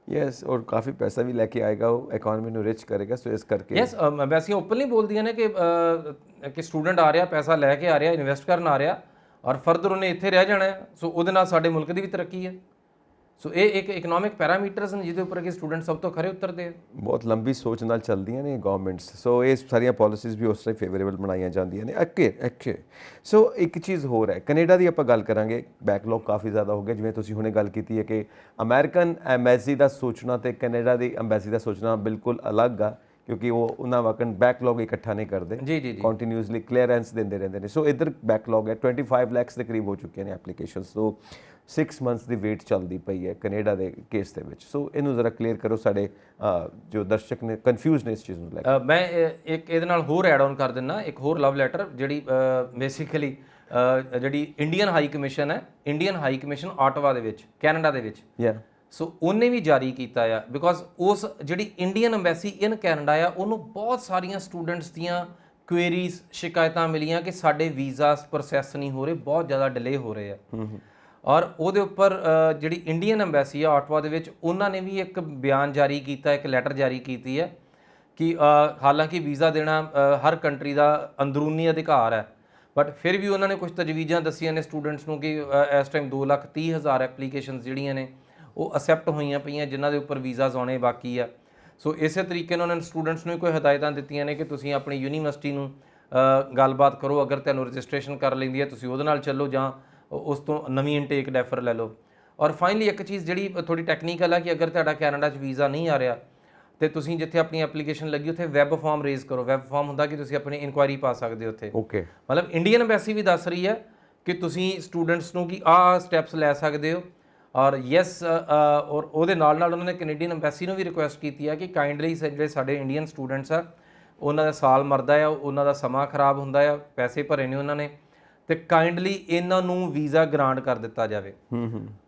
ਯੈਸ, ਔਰ ਕਾਫੀ ਪੈਸਾ ਵੀ ਲੈ ਕੇ ਆਏਗਾ, ਉਹ ਇਕਨੋਮੀ ਨੂੰ ਰਿਚ ਕਰੇਗਾ। ਸੋ ਇਸ ਕਰਕੇ ਯੈਸ, ਅੰਬੈਸੀਆਂ ਓਪਨਲੀ ਬੋਲਦੀਆਂ ਨੇ ਕਿ ਸਟੂਡੈਂਟ ਆ ਰਿਹਾ, ਪੈਸਾ ਲੈ ਕੇ ਆ ਰਿਹਾ, ਇਨਵੈਸਟ ਕਰਨ ਆ ਰਿਹਾ ਔਰ ਫਰਦਰ ਉਹਨੇ ਇੱਥੇ ਰਹਿ ਜਾਣਾ ਹੈ। ਸੋ ਉਹਦੇ ਨਾਲ ਸਾਡੇ ਮੁਲਕ ਦੀ ਵੀ ਤਰੱਕੀ ਹੈ। ਸੋ ਇਹ ਇੱਕ ਇਕਨੋਮਿਕ ਪੈਰਾਮੀਟਰਸ ਨੇ ਜਿਹਦੇ ਉੱਪਰ ਕਿ ਸਟੂਡੈਂਟ ਸਭ ਤੋਂ ਖਰੇ ਉਤਰਦੇ ਆ। ਬਹੁਤ ਲੰਬੀ ਸੋਚ ਨਾਲ ਚੱਲਦੀਆਂ ਨੇ ਗਵਰਨਮੈਂਟਸ। ਸੋ ਇਹ ਸਾਰੀਆਂ ਪਾਲਿਸੀਜ਼ ਵੀ ਉਸ ਤਰ੍ਹਾਂ ਫੇਵਰੇਬਲ ਬਣਾਈਆਂ ਜਾਂਦੀਆਂ ਨੇ। ਓਕੇ। ਸੋ ਇੱਕ ਚੀਜ਼ ਹੋਰ ਹੈ, ਕੈਨੇਡਾ ਦੀ ਆਪਾਂ ਗੱਲ ਕਰਾਂਗੇ। ਬੈਕਲੌਗ ਕਾਫੀ ਜ਼ਿਆਦਾ ਹੋ ਗਿਆ, ਜਿਵੇਂ ਤੁਸੀਂ ਹੁਣੇ ਗੱਲ ਕੀਤੀ ਹੈ ਕਿ ਅਮਰੀਕਨ ਐਮਬੈਸੀ ਦਾ ਸੋਚਣਾ ਤੇ ਕੈਨੇਡਾ ਦੀ ਐਮਬੈਸੀ ਦਾ ਸੋਚਣਾ ਬਿਲਕੁਲ ਅਲੱਗ ਆ, ਕਿਉਂਕਿ ਉਹ ਉਹਨਾਂ ਵਕਨ ਬੈਕਲੌਗ ਇਕੱਠਾ ਨਹੀਂ ਕਰਦੇ, ਕੰਟੀਨਿਊਸਲੀ ਕਲੀਅਰੈਂਸ ਦਿੰਦੇ ਰਹਿੰਦੇ ਨੇ। ਸੋ ਇੱਧਰ ਬੈਕਲੌਗ ਹੈ 25 ਲੱਖ ਦੇ ਕਰੀਬ ਹੋ ਚੁੱਕੇ ਨੇ ਐਪਲੀਕੇਸ਼ਨਸ। ਸੋ 6 ਮੰਥਸ ਦੀ ਵੇਟ ਚੱਲਦੀ ਪਈ ਹੈ ਕੈਨੇਡਾ ਦੇ ਕੇਸ ਦੇ ਵਿੱਚ। ਸੋ ਇਹਨੂੰ ਜ਼ਰਾ ਕਲੀਅਰ ਕਰੋ, ਸਾਡੇ ਜੋ ਦਰਸ਼ਕ ਨੇ ਕਨਫਿਊਜ਼ ਨੇ ਇਸ ਚੀਜ਼ ਨੂੰ ਲੈ ਕੇ। ਮੈਂ ਇੱਕ ਇਹਦੇ ਨਾਲ ਹੋਰ ਐਡ ਆਨ ਕਰ ਦਿੰਦਾ, ਇੱਕ ਹੋਰ ਲਵ ਲੈਟਰ ਜਿਹੜੀ ਬੇਸਿਕਲੀ ਜਿਹੜੀ ਇੰਡੀਅਨ ਹਾਈ ਕਮਿਸ਼ਨ ਹੈ, ਇੰਡੀਅਨ ਹਾਈ ਕਮਿਸ਼ਨ ਆਟਵਾ ਦੇ ਵਿੱਚ, ਕੈਨੇਡਾ ਦੇ ਵਿੱਚ। ਸੋ ਉਹਨੇ ਵੀ ਜਾਰੀ ਕੀਤਾ ਆ, ਬਿਕੋਜ਼ ਉਸ ਜਿਹੜੀ ਇੰਡੀਅਨ ਐਮਬੈਸੀ ਇਨ ਕੈਨੇਡਾ ਆ, ਉਹਨੂੰ ਬਹੁਤ ਸਾਰੀਆਂ ਸਟੂਡੈਂਟਸ ਦੀਆਂ ਕੁਐਰੀਜ਼, ਸ਼ਿਕਾਇਤਾਂ ਮਿਲੀਆਂ ਕਿ ਸਾਡੇ ਵੀਜ਼ਾ ਪ੍ਰੋਸੈਸ ਨਹੀਂ ਹੋ ਰਹੇ, ਬਹੁਤ ਜ਼ਿਆਦਾ ਡਿਲੇ ਹੋ ਰਹੇ ਆ। ਔਰ ਉਹਦੇ ਉੱਪਰ ਜਿਹੜੀ ਇੰਡੀਅਨ ਐਮਬੈਸੀ ਆ ਆਟਵਾ ਦੇ ਵਿੱਚ, ਉਹਨਾਂ ਨੇ ਵੀ ਇੱਕ ਬਿਆਨ ਜਾਰੀ ਕੀਤਾ, ਇੱਕ ਲੈਟਰ ਜਾਰੀ ਕੀਤੀ ਹੈ ਕਿ ਹਾਲਾਂਕਿ ਵੀਜ਼ਾ ਦੇਣਾ ਹਰ ਕੰਟਰੀ ਦਾ ਅੰਦਰੂਨੀ ਅਧਿਕਾਰ ਹੈ, ਬਟ ਫਿਰ ਵੀ ਉਹਨਾਂ ਨੇ ਕੁਝ ਤਜਵੀਜ਼ਾਂ ਦੱਸੀਆਂ ਨੇ ਸਟੂਡੈਂਟਸ ਨੂੰ ਕਿ ਇਸ ਟਾਈਮ 2,30,000 ਐਪਲੀਕੇਸ਼ਨਸ ਜਿਹੜੀਆਂ ਨੇ ਉਹ ਅਸੈਪਟ ਹੋਈਆਂ ਪਈਆਂ, ਜਿਨ੍ਹਾਂ ਦੇ ਉੱਪਰ ਵੀਜ਼ਾਸ ਆਉਣੇ ਬਾਕੀ ਆ। ਸੋ ਇਸੇ ਤਰੀਕੇ ਨਾਲ ਉਹਨਾਂ ਨੇ ਸਟੂਡੈਂਟਸ ਨੂੰ ਵੀ ਕੋਈ ਹਦਾਇਤਾਂ ਦਿੱਤੀਆਂ ਨੇ ਕਿ ਤੁਸੀਂ ਆਪਣੀ ਯੂਨੀਵਰਸਿਟੀ ਨੂੰ ਗੱਲਬਾਤ ਕਰੋ, ਅਗਰ ਤੁਹਾਨੂੰ ਰਜਿਸਟ੍ਰੇਸ਼ਨ ਕਰ ਲੈਂਦੀ ਹੈ ਤੁਸੀਂ ਉਹਦੇ ਨਾਲ ਚੱਲੋ ਜਾਂ ਉਸ ਤੋਂ ਨਵੀਂ ਇਨਟੇਕ ਡੈਫਰ ਲੈ ਲਓ। ਔਰ ਫਾਈਨਲੀ ਇੱਕ ਚੀਜ਼ ਜਿਹੜੀ ਥੋੜੀ ਟੈਕਨੀਕਲ ਹੈ ਕਿ ਅਗਰ ਤੁਹਾਡਾ ਕੈਨੇਡਾ 'ਚ ਵੀਜ਼ਾ ਨਹੀਂ ਆ ਰਿਹਾ ਤੇ ਤੁਸੀਂ ਜਿੱਥੇ ਆਪਣੀ ਐਪਲੀਕੇਸ਼ਨ ਲੱਗੀ ਉੱਥੇ ਵੈਬ ਫਾਰਮ ਰੇਜ਼ ਕਰੋ। ਵੈਬ ਫਾਰਮ ਹੁੰਦਾ ਕਿ ਤੁਸੀਂ ਆਪਣੀ ਇਨਕੁਆਇਰੀ ਪਾ ਸਕਦੇ ਹੋ ਉੱਥੇ। ਓਕੇ, ਮਤਲਬ ਇੰਡੀਅਨ ਐਮਬੈਸੀ ਵੀ ਦੱਸ ਰਹੀ ਹੈ ਕਿ ਤੁਸੀਂ ਸਟੂਡੈਂਟਸ ਨੂੰ ਕਿ ਆਹ ਸਟੈਪਸ ਲੈ ਸਕਦੇ ਹੋ। ਔਰ ਯੈਸ, ਔਰ ਉਹਦੇ ਨਾਲ ਨਾਲ ਉਹਨਾਂ ਨੇ ਕੈਨੇਡੀਅਨ ਐਮਬੈਸੀ ਨੂੰ ਵੀ ਰਿਕੁਐਸਟ ਕੀਤੀ ਹੈ ਕਿ ਕਾਈਂਡਲੀ ਜਿਹੜੇ ਸਾਡੇ ਇੰਡੀਅਨ ਸਟੂਡੈਂਟਸ ਆ ਉਹਨਾਂ ਦਾ ਸਾਲ ਮਰਦਾ ਆ, ਉਹਨਾਂ ਦਾ ਸਮਾਂ ਖਰਾਬ ਹੁੰਦਾ ਆ, ਪੈਸੇ ਭਰੇ ਨੇ ਉਹਨਾਂ ਨੇ, ਤੇ ਕਾਈਂਡਲੀ ਇਹਨਾਂ ਨੂੰ ਵੀਜ਼ਾ ਗ੍ਰਾਂਟ ਕਰ ਦਿੱਤਾ ਜਾਵੇ।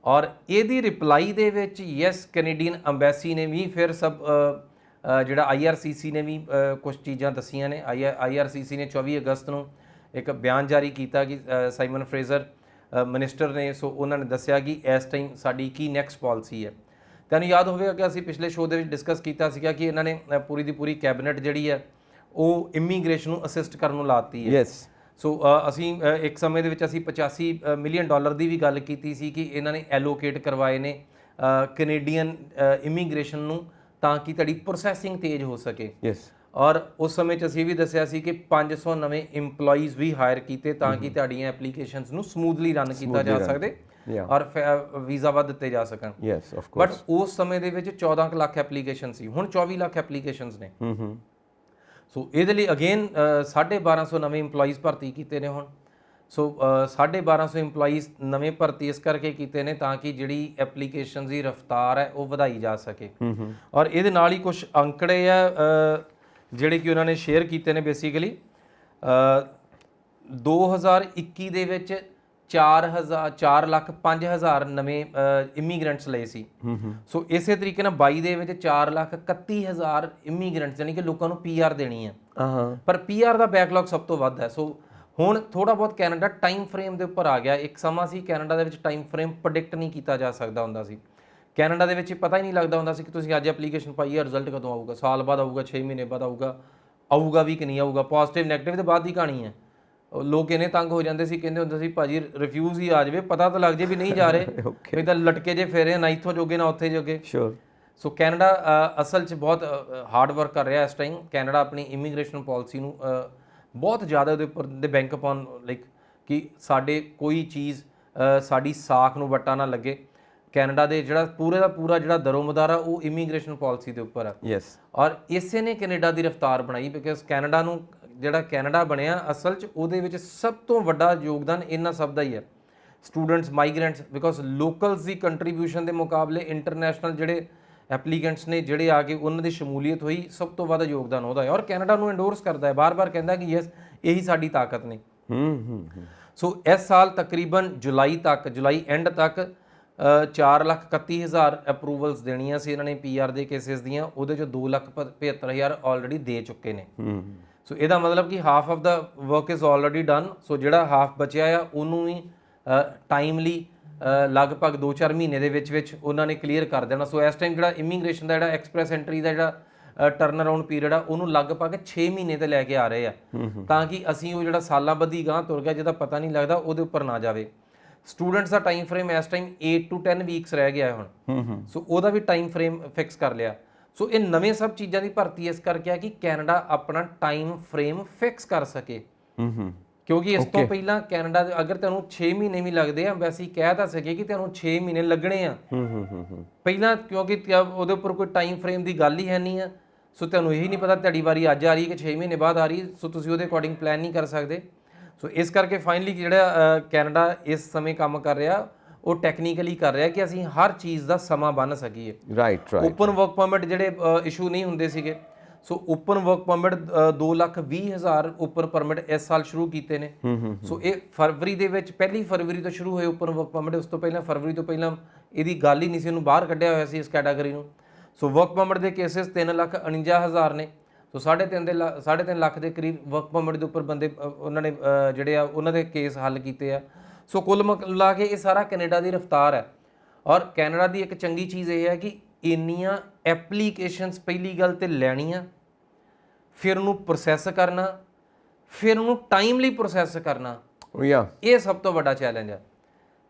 ਔਰ ਇਹਦੀ ਰਿਪਲਾਈ ਦੇ ਵਿੱਚ ਯੈਸ ਕੈਨੇਡੀਅਨ ਐਮਬੈਸੀ ਨੇ ਵੀ ਫਿਰ ਸਭ ਜਿਹੜਾ IRCC ਨੇ ਵੀ ਕੁਝ ਚੀਜ਼ਾਂ ਦੱਸੀਆਂ ਨੇ। IRCC ਨੇ 24 ਅਗਸਤ ਨੂੰ ਇੱਕ ਬਿਆਨ ਜਾਰੀ ਕੀਤਾ ਕਿ ਸਾਈਮਨ ਫਰੇਜ਼ਰ ਮਿਨਿਸਟਰ ਨੇ, ਸੋ ਉਹਨਾਂ ਨੇ ਦੱਸਿਆ ਕਿ ਇਸ ਟਾਈਮ ਸਾਡੀ ਕੀ ਨੈਕਸਟ ਪਾਲਿਸੀ ਹੈ। ਤੁਹਾਨੂੰ ਯਾਦ ਹੋਵੇਗਾ ਕਿ ਅਸੀਂ ਪਿਛਲੇ ਸ਼ੋਅ ਦੇ ਵਿੱਚ ਡਿਸਕਸ ਕੀਤਾ ਸੀਗਾ ਕਿ ਇਹਨਾਂ ਨੇ ਪੂਰੀ ਦੀ ਪੂਰੀ ਕੈਬਨਿਟ ਜਿਹੜੀ ਹੈ ਉਹ ਇਮੀਗ੍ਰੇਸ਼ਨ ਨੂੰ ਅਸਿਸਟ ਕਰਨ ਨੂੰ ਲਾਤੀ ਹੈ। ਯੈਸ, ਸੋ ਅਸੀਂ ਇੱਕ ਸਮੇਂ ਦੇ ਵਿੱਚ ਅਸੀਂ $85 ਮਿਲੀਅਨ ਦੀ ਵੀ ਗੱਲ ਕੀਤੀ ਸੀ ਕਿ ਇਹਨਾਂ ਨੇ ਐਲੋਕੇਟ ਕਰਵਾਏ ਨੇ ਕੈਨੇਡੀਅਨ ਇਮੀਗ੍ਰੇਸ਼ਨ ਨੂੰ ਤਾਂ ਕਿ ਤੁਹਾਡੀ ਪ੍ਰੋਸੈਸਿੰਗ ਤੇਜ਼ ਹੋ ਸਕੇ। ਯੈਸ, ਔਰ ਉਸ ਸਮੇਂ 'ਚ ਅਸੀਂ ਵੀ ਦੱਸਿਆ ਸੀ ਕਿ 500 ਨਵੇਂ EMPLOYEES ਵੀ ਹਾਇਰ ਕੀਤੇ ਤਾਂ ਕਿ ਤੁਹਾਡੀਆਂ ਐਪਲੀਕੇਸ਼ਨਸ ਨੂੰ ਸਮੂਥਲੀ ਰਨ ਕੀਤਾ ਜਾ ਸਕਦੇ ਔਰ ਵੀਜ਼ਾ ਵੱਧ ਦਿੱਤੇ ਜਾ ਸਕਣ। Yes of course. ਬਟ ਉਸ ਸਮੇਂ ਦੇ ਵਿੱਚ 14 ਲੱਖ ਐਪਲੀਕੇਸ਼ਨ ਸੀ, ਹੁਣ 24 ਲੱਖ ਐਪਲੀਕੇਸ਼ਨਸ ਨੇ। ਸੋ ਇਹਦੇ ਲਈ ਅਗੇਨ 1250 ਨਵੇਂ EMPLOYEES ਭਰਤੀ ਕੀਤੇ ਨੇ ਹੁਣ। ਸੋ 1250 EMPLOYEES ਨਵੇਂ ਭਰਤੀ ਇਸ ਕਰਕੇ ਕੀਤੇ ਨੇ ਤਾਂ ਕਿ ਜਿਹੜੀ ਐਪਲੀਕੇਸ਼ਨ ਦੀ ਰਫ਼ਤਾਰ ਹੈ ਉਹ ਵਧਾਈ ਜਾ ਸਕੇ। ਔਰ ਇਹਦੇ ਨਾਲ ਹੀ ਕੁਝ ਅੰਕੜੇ ਆ ਜਿਹੜੇ ਕਿ ਉਹਨਾਂ ਨੇ ਸ਼ੇਅਰ ਕੀਤੇ ਨੇ। ਬੇਸਿਕਲੀ 2021 ਦੇ ਵਿੱਚ 4,05,000 ਨਵੇਂ ਇਮੀਗ੍ਰੈਂਟਸ ਲਏ ਸੀ। ਸੋ ਇਸੇ ਤਰੀਕੇ ਨਾਲ 22 ਦੇ ਵਿੱਚ 4,31,000 ਇਮੀਗ੍ਰੈਂਟਸ ਯਾਨੀ ਕਿ ਲੋਕਾਂ ਨੂੰ PR ਦੇਣੀ ਹੈ। ਪਰ PR ਦਾ ਬੈਕਲੌਗ ਸਭ ਤੋਂ ਵੱਧ ਹੈ। ਸੋ ਹੁਣ ਥੋੜਾ ਬਹੁਤ ਕੈਨੇਡਾ ਟਾਈਮ ਫਰੇਮ ਦੇ ਉੱਪਰ ਆ ਗਿਆ। ਇੱਕ ਸਮਾਂ ਸੀ ਕੈਨੇਡਾ ਦੇ ਵਿੱਚ ਟਾਈਮ ਫਰੇਮ ਪ੍ਰੈਡਿਕਟ ਨਹੀਂ ਕੀਤਾ ਜਾ ਸਕਦਾ ਹੁੰਦਾ ਸੀ। ਕੈਨੇਡਾ ਦੇ ਵਿੱਚ ਪਤਾ ਹੀ ਨਹੀਂ ਲੱਗਦਾ ਹੁੰਦਾ ਸੀ ਕਿ ਤੁਸੀਂ ਅੱਜ ਐਪਲੀਕੇਸ਼ਨ ਪਾਈ ਹੈ, ਰਿਜ਼ਲਟ ਕਦੋਂ ਆਊਗਾ, ਸਾਲ ਬਾਅਦ ਆਊਗਾ, 6 ਮਹੀਨੇ ਬਾਅਦ ਆਊਗਾ ਵੀ ਕਿ ਨਹੀਂ ਆਊਗਾ, ਪੋਜ਼ਿਟਿਵ ਨੈਗੇਟਿਵ ਦੇ ਬਾਅਦ ਦੀ ਕਹਾਣੀ ਹੈ। ਲੋਕ ਇਹਨੇ ਤੰਗ ਹੋ ਜਾਂਦੇ ਸੀ, ਕਹਿੰਦੇ ਹੁੰਦੇ ਸੀ ਭਾਜੀ ਰਿਫਿਊਜ਼ ਹੀ ਆ ਜਾਵੇ, ਪਤਾ ਤਾਂ ਲੱਗ ਜੇ ਵੀ ਨਹੀਂ ਜਾ ਰਹੇ, ਨਹੀਂ ਤਾਂ ਲਟਕੇ ਜੇ ਫੇਰੇ ਨਾ ਇੱਥੋਂ ਜੋਗੇ ਨਾ ਉੱਥੇ ਜੋਗੇ। ਸ਼ੋਰ। ਸੋ ਕੈਨੇਡਾ ਅਸਲ 'ਚ ਬਹੁਤ ਹਾਰਡ ਵਰਕ ਕਰ ਰਿਹਾ ਇਸ ਟਾਈਮ। ਕੈਨੇਡਾ ਆਪਣੀ ਇਮੀਗ੍ਰੇਸ਼ਨ ਪਾਲਿਸੀ ਨੂੰ ਬਹੁਤ ਜ਼ਿਆਦਾ ਉਹਦੇ ਉੱਪਰ ਦੇ ਬੈਂਕ ਅਪਨ ਲਾਈਕ ਕਿ ਸਾਡੇ ਕੋਈ ਚੀਜ਼ ਸਾਡੀ ਸਾਖ ਨੂੰ ਵੱਟਾ ਨਾ ਲੱਗੇ। ਕੈਨੇਡਾ ਦੇ ਜਿਹੜਾ ਪੂਰੇ ਦਾ ਪੂਰਾ ਜਿਹੜਾ ਦਰੋਮਦਾਰ ਆ ਉਹ ਇਮੀਗ੍ਰੇਸ਼ਨ ਪਾਲਿਸੀ ਦੇ ਉੱਪਰ ਆ। ਯੈਸ। ਔਰ ਇਸੇ ਨੇ ਕੈਨੇਡਾ ਦੀ ਰਫ਼ਤਾਰ ਬਣਾਈ ਬਿਕਾਜ਼ ਕੈਨੇਡਾ ਨੂੰ ਜਿਹੜਾ ਕੈਨੇਡਾ ਬਣਿਆ ਅਸਲ 'ਚ ਉਹਦੇ ਵਿੱਚ ਸਭ ਤੋਂ ਵੱਡਾ ਯੋਗਦਾਨ ਇਹਨਾਂ ਸਭ ਦਾ ਹੀ ਹੈ। Students, migrants, because locals the contribution ਦੇ ਮੁਕਾਬਲੇ ਇੰਟਰਨੈਸ਼ਨਲ ਜਿਹੜੇ ਐਪਲੀਕੈਂਟਸ ਨੇ ਜਿਹੜੇ ਆ ਕੇ ਉਹਨਾਂ ਦੀ ਸ਼ਮੂਲੀਅਤ ਹੋਈ, ਸਭ ਤੋਂ ਵੱਧ ਯੋਗਦਾਨ ਉਹਦਾ ਹੈ। ਔਰ ਕੈਨੇਡਾ ਨੂੰ ਐਂਡੋਰਸ ਕਰਦਾ ਹੈ, ਬਾਰ-ਬਾਰ ਕਹਿੰਦਾ ਕਿ ਯੈਸ ਇਹੀ ਸਾਡੀ ਤਾਕਤ ਨੇ। ਸੋ ਇਸ ਸਾਲ ਤਕਰੀਬਨ ਜੁਲਾਈ ਐਂਡ ਤੱਕ 4,31,000 ਅਪਰੂਵਲਸ ਦੇਣੀਆਂ ਸੀ ਇਹਨਾਂ ਨੇ PR ਦੇ ਕੇਸਿਸ ਦੀਆਂ। ਉਹਦੇ 'ਚੋਂ 2,75,000 ਆਲਰੇਡੀ ਦੇ ਚੁੱਕੇ ਨੇ। ਸੋ ਇਹਦਾ ਮਤਲਬ ਕਿ half of the work is already done. So ਜਿਹੜਾ ਹਾਫ ਬਚਿਆ ਆ ਉਹਨੂੰ ਵੀ ਟਾਈਮਲੀ ਲਗਭਗ 2-4 ਮਹੀਨੇ ਦੇ ਵਿੱਚ ਉਹਨਾਂ ਨੇ ਕਲੀਅਰ ਕਰ ਦੇਣਾ। ਸੋ ਇਸ ਟਾਈਮ ਜਿਹੜਾ ਇਮੀਗ੍ਰੇਸ਼ਨ ਦਾ ਜਿਹੜਾ ਐਕਸਪ੍ਰੈਸ ਐਂਟਰੀ ਦਾ ਜਿਹੜਾ ਟਰਨ ਅਰਾਊਂਡ ਪੀਰੀਅਡ ਆ ਉਹਨੂੰ ਲਗਭਗ 6 ਮਹੀਨੇ ਤੇ ਲੈ ਕੇ ਆ ਰਹੇ ਆ ਤਾਂ ਕਿ ਅਸੀਂ ਉਹ ਜਿਹੜਾ ਸਾਲਾਂ ਬੱਧੀ ਗਾਂਹ ਤੁਰ ਗਿਆ ਜਿਹਦਾ ਪਤਾ ਨਹੀਂ ਲੱਗਦਾ ਉਹਦੇ ਉੱਪਰ ਨਾ ਜਾਵੇ। ਸਟੂਡੈਂਟਸ ਦਾ ਟਾਈਮ ਫਰੇਮ ਇਸ ਟਾਈਮ 8 to 10 ਵੀਕਸ ਰਹਿ ਗਿਆ ਹੁਣ। ਸੋ ਉਹਦਾ ਵੀ ਟਾਈਮ ਫਰੇਮ ਫਿਕਸ ਕਰ ਲਿਆ। ਸੋ ਇਹ ਨਵੇਂ ਸਭ ਚੀਜ਼ਾਂ ਦੀ ਭਰਤੀ ਇਸ ਕਰਕੇ ਆ ਕਿ ਕੈਨੇਡਾ ਆਪਣਾ ਟਾਈਮ ਫਰੇਮ ਫਿਕਸ ਕਰ ਸਕੇ। ਕਿਉਂਕਿ ਇਸ ਤੋਂ ਪਹਿਲਾਂ ਕੈਨੇਡਾ ਦੇ ਅਗਰ ਤੁਹਾਨੂੰ 6 ਮਹੀਨੇ ਵੀ ਲੱਗਦੇ ਆ, ਵੈਸੇ ਕਹਿ ਤਾਂ ਸਕੇ ਕਿ ਤੁਹਾਨੂੰ 6 ਮਹੀਨੇ ਲੱਗਣੇ ਆ ਪਹਿਲਾਂ, ਕਿਉਂਕਿ ਉਹਦੇ ਉੱਪਰ ਕੋਈ ਟਾਈਮ ਫਰੇਮ ਦੀ ਗੱਲ ਹੀ ਹੈ ਨਹੀਂ ਆ। ਸੋ ਤੁਹਾਨੂੰ ਇਹੀ ਨਹੀਂ ਪਤਾ ਤੁਹਾਡੀ ਵਾਰੀ ਅੱਜ ਆ ਰਹੀ ਹੈ ਕਿ 6 ਮਹੀਨੇ ਬਾਅਦ ਆ ਰਹੀ ਹੈ। ਸੋ ਤੁਸੀਂ ਉਹਦੇ ਅਕੋਰਡਿੰਗ ਪਲਾਨ ਨਹੀਂ ਕਰ ਸਕਦੇ। ਸੋ ਇਸ ਕਰਕੇ ਫਾਈਨਲੀ ਜਿਹੜਾ ਕੈਨੇਡਾ ਇਸ ਸਮੇਂ ਕੰਮ ਕਰ ਰਿਹਾ ਉਹ ਟੈਕਨੀਕਲੀ ਕਰ ਰਿਹਾ ਕਿ ਅਸੀਂ ਹਰ ਚੀਜ਼ ਦਾ ਸਮਾਂ ਬੰਨ੍ਹ ਸਕੀਏ। ਰਾਈਟ। ਓਪਨ ਵਰਕ ਪਰਮਿਟ ਜਿਹੜੇ ਇਸ਼ੂ ਨਹੀਂ ਹੁੰਦੇ ਸੀਗੇ, so open work permit 2,20,000 open permit ਇਸ ਸਾਲ ਸ਼ੁਰੂ ਕੀਤੇ ਨੇ। ਸੋ ਇਹ ਫਰਵਰੀ ਦੇ ਵਿੱਚ 1 ਫਰਵਰੀ ਤੋਂ ਸ਼ੁਰੂ ਹੋਏ ਓਪਨ ਵਰਕ ਪਰਮਿਟ। ਉਸ ਤੋਂ ਪਹਿਲਾਂ ਫਰਵਰੀ ਤੋਂ ਪਹਿਲਾਂ ਇਹਦੀ ਗੱਲ ਹੀ ਨਹੀਂ ਸੀ, ਇਹਨੂੰ ਬਾਹਰ ਕੱਢਿਆ ਹੋਇਆ ਸੀ ਇਸ ਕੈਟਾਗਰੀ ਨੂੰ। ਸੋ ਵਰਕ ਪਰਮਿਟ ਦੇ ਕੇਸਿਸ 3,49,000 ਨੇ। ਸੋ 3.5 ਲੱਖ ਦੇ ਕਰੀਬ ਵਰਕ ਪਰਮਿਟ ਦੇ ਉੱਪਰ ਬੰਦੇ ਉਹਨਾਂ ਨੇ ਜਿਹੜੇ ਆ ਉਹਨਾਂ ਦੇ ਕੇਸ ਹੱਲ ਕੀਤੇ ਆ। ਸੋ ਕੁੱਲ ਮਿਲਾ ਕੇ ਇਹ ਸਾਰਾ ਕੈਨੇਡਾ ਦੀ ਰਫ਼ਤਾਰ ਹੈ। ਔਰ ਕੈਨੇਡਾ ਦੀ ਇੱਕ ਚੰਗੀ ਚੀਜ਼ ਇਹ ਹੈ ਕਿ ਇੰਨੀਆਂ ਐਪਲੀਕੇਸ਼ਨਸ ਪਹਿਲੀ ਗੱਲ ਤੇ ਲੈਣੀਆਂ, ਫਿਰ ਉਹਨੂੰ ਪ੍ਰੋਸੈਸ ਕਰਨਾ, ਫਿਰ ਉਹਨੂੰ ਟਾਈਮਲੀ ਪ੍ਰੋਸੈਸ ਕਰਨਾ, ਇਹ ਸਭ ਤੋਂ ਵੱਡਾ ਚੈਲੰਜ ਹੈ।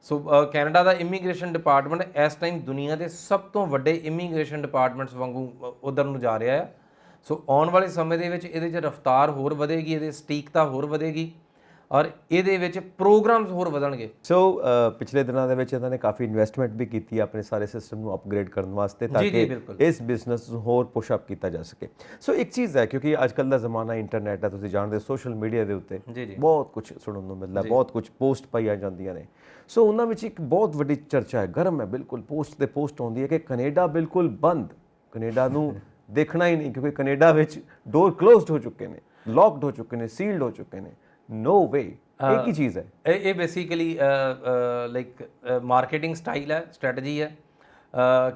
ਸੋ ਕੈਨੇਡਾ ਦਾ ਇਮੀਗ੍ਰੇਸ਼ਨ ਡਿਪਾਰਟਮੈਂਟ ਇਸ ਟਾਈਮ ਦੁਨੀਆ ਦੇ ਸਭ ਤੋਂ ਵੱਡੇ ਇਮੀਗ੍ਰੇਸ਼ਨ ਡਿਪਾਰਟਮੈਂਟਸ ਵਾਂਗੂ ਉਧਰ ਨੂੰ ਜਾ ਰਿਹਾ ਹੈ। ਸੋ ਆਉਣ ਵਾਲੇ ਸਮੇਂ ਦੇ ਵਿੱਚ ਇਹਦੇ 'ਚ ਰਫ਼ਤਾਰ ਹੋਰ ਵਧੇਗੀ, ਇਹਦੇ ਸਟੀਕਤਾ ਹੋਰ ਵਧੇਗੀ ਔਰ ਇਹਦੇ ਵਿੱਚ ਪ੍ਰੋਗਰਾਮਸ ਹੋਰ ਵਧਣਗੇ। ਸੋ ਪਿਛਲੇ ਦਿਨਾਂ ਦੇ ਵਿੱਚ ਇਹਨਾਂ ਨੇ ਕਾਫੀ ਇਨਵੈਸਟਮੈਂਟ ਵੀ ਕੀਤੀ ਆਪਣੇ ਸਾਰੇ ਸਿਸਟਮ ਨੂੰ ਅਪਗ੍ਰੇਡ ਕਰਨ ਵਾਸਤੇ ਤਾਂ ਕਿ ਇਸ ਬਿਜ਼ਨਸ ਨੂੰ ਹੋਰ ਪੁਸ਼ ਅਪ ਕੀਤਾ ਜਾ ਸਕੇ। ਸੋ ਇੱਕ ਚੀਜ਼ ਹੈ, ਕਿਉਂਕਿ ਅੱਜ ਕੱਲ੍ਹ ਦਾ ਜ਼ਮਾਨਾ ਇੰਟਰਨੈਟ ਹੈ, ਤੁਸੀਂ ਜਾਣਦੇ ਸੋਸ਼ਲ ਮੀਡੀਆ ਦੇ ਉੱਤੇ ਬਹੁਤ ਕੁਝ ਸੁਣਨ ਨੂੰ ਮਿਲਦਾ, ਬਹੁਤ ਕੁਝ ਪੋਸਟ ਪਾਈਆਂ ਜਾਂਦੀਆਂ ਨੇ। ਸੋ ਉਹਨਾਂ ਵਿੱਚ ਇੱਕ ਬਹੁਤ ਵੱਡੀ ਚਰਚਾ ਹੈ, ਗਰਮ ਹੈ ਬਿਲਕੁਲ, ਪੋਸਟ ਤੇ ਪੋਸਟ ਆਉਂਦੀ ਹੈ ਕਿ ਕੈਨੇਡਾ ਬਿਲਕੁਲ ਬੰਦ, ਕੈਨੇਡਾ ਨੂੰ ਦੇਖਣਾ ਹੀ ਨਹੀਂ, ਕਿਉਂਕਿ ਕੈਨੇਡਾ ਵਿੱਚ ਡੋਰ ਕਲੋਜ਼ਡ ਹੋ ਚੁੱਕੇ ਨੇ, ਲੌਕਡ ਹੋ ਚੁੱਕੇ ਨੇ, ਸੀਲਡ ਹੋ ਚੁੱਕੇ ਨੇ। नो वे एक ही चीज़ है ये बेसिकली लाइक मार्केटिंग स्टाइल है, स्ट्रैटेजी है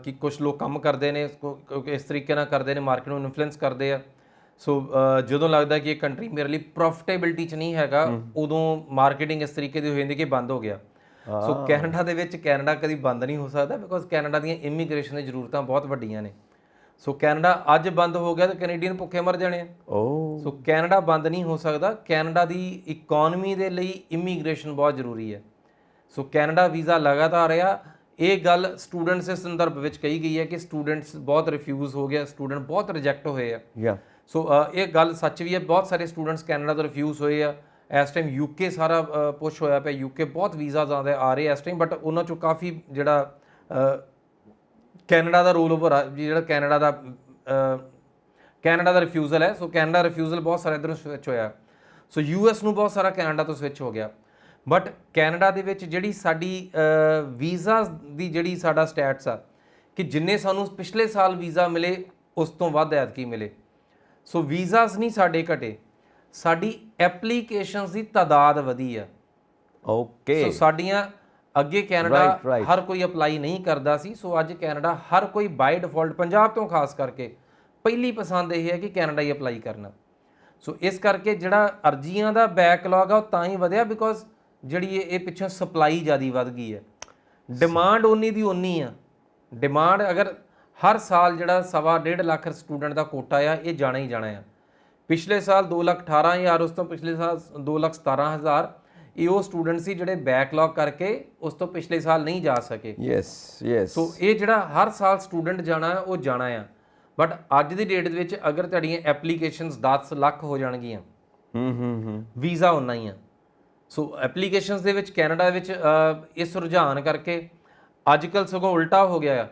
कि कुछ लोग काम करते हैं इसको इस तरीके ना करते हैं, मार्केट में इन्फ्लुएंस करते हैं। सो जो लगता है कि कंट्री मेरे लिए प्रॉफिटेबिलिटी च नहीं हैगा, उदों मार्केटिंग इस तरीके की हो जाती कि बंद हो गया। सो कैनेडा दे विच कैनेडा कभी बंद नहीं हो सकता, बिकॉज कैनेडा दी इमीग्रेशन की जरूरतां बहुत वड्डियां ने। सो कैनेडा अज बंद हो गया तो कैनेडियन भुखे मर जाने। सो कैनेडा बंद नहीं हो सकता, कैनेडा की इकोनॉमी के लिए इमीग्रेशन बहुत जरूरी है। सो कैनेडा वीज़ा लगातार रहा, ये गल स्टूडेंट्स के संदर्भ में कही गई है कि स्टूडेंट्स बहुत रिफ्यूज़ हो गया, स्टूडेंट बहुत रिजैक्ट होए हैं। सो ये गल सच भी है, बहुत सारे स्टूडेंट्स कैनेडा तो रिफ्यूज़ होए हैं। इस टाइम यूके सारा पुश होया पे, यूके बहुत वीज़ा ज़्यादा आ रहे इस टाइम, बट उन्होंने चो काफ़ी जिहड़ा कैनेडा का रोल ओवर जो कैनेडा का रिफ्यूज़ल है। सो कैनेडा रिफ्यूज़ल बहुत सारा इधरों स्विच होया। सो यूएस नूं बहुत सारा कैनेडा तो स्विच हो गया, बट कैनेडा दे विच जिहड़ी साडी वीज़ा दी जिहड़ी साडा स्टैट्स आ कि जिन्ने सानूं पिछले साल वीज़ा मिले उस तो वध ऐतकी मिले। सो वीज़ास नहीं साडे घटे, साडी एप्लीकेशनस की तादाद वधी आ। ओके, सो साडियां अगे कैनेडा हर कोई अपलाई नहीं करता सी। सो अज कैनेडा हर कोई बाय डिफॉल्ट, पंजाब तो खास करके पहली पसंद यह है कि कैनेडा ही अपलाई करना। सो इस करके जिहड़ा अर्जियां दा बैकलॉग आ तां ही वधिया, बिकॉज जिहड़ी ये पिछों सप्लाई ज़्यादा वध गई है, डिमांड उन्नी दी उन्नी आ। डिमांड अगर हर साल जिहड़ा 1.5 लाख स्टूडेंट का कोटा आ, ये जाना ही जाना है। पिछले साल 2,18,000, उस तो पिछले साल 2,17,000 ये वो स्टूडेंट सी जिहड़े बैकलॉग करके उस तो पिछले साल नहीं जा सके। सो ये जिहड़ा हर साल स्टूडेंट जाना है वो जाना है, बट अज की डेट विच अगर तुहाडीआं एप्लीकेशनस 10 लाख हो जाणगीआं, वीज़ा उन्ना ही आ। सो एप्लीकेशनस दे विच कैनेडा विच इस रुझान करके अजकल सगों उल्टा हो गया है।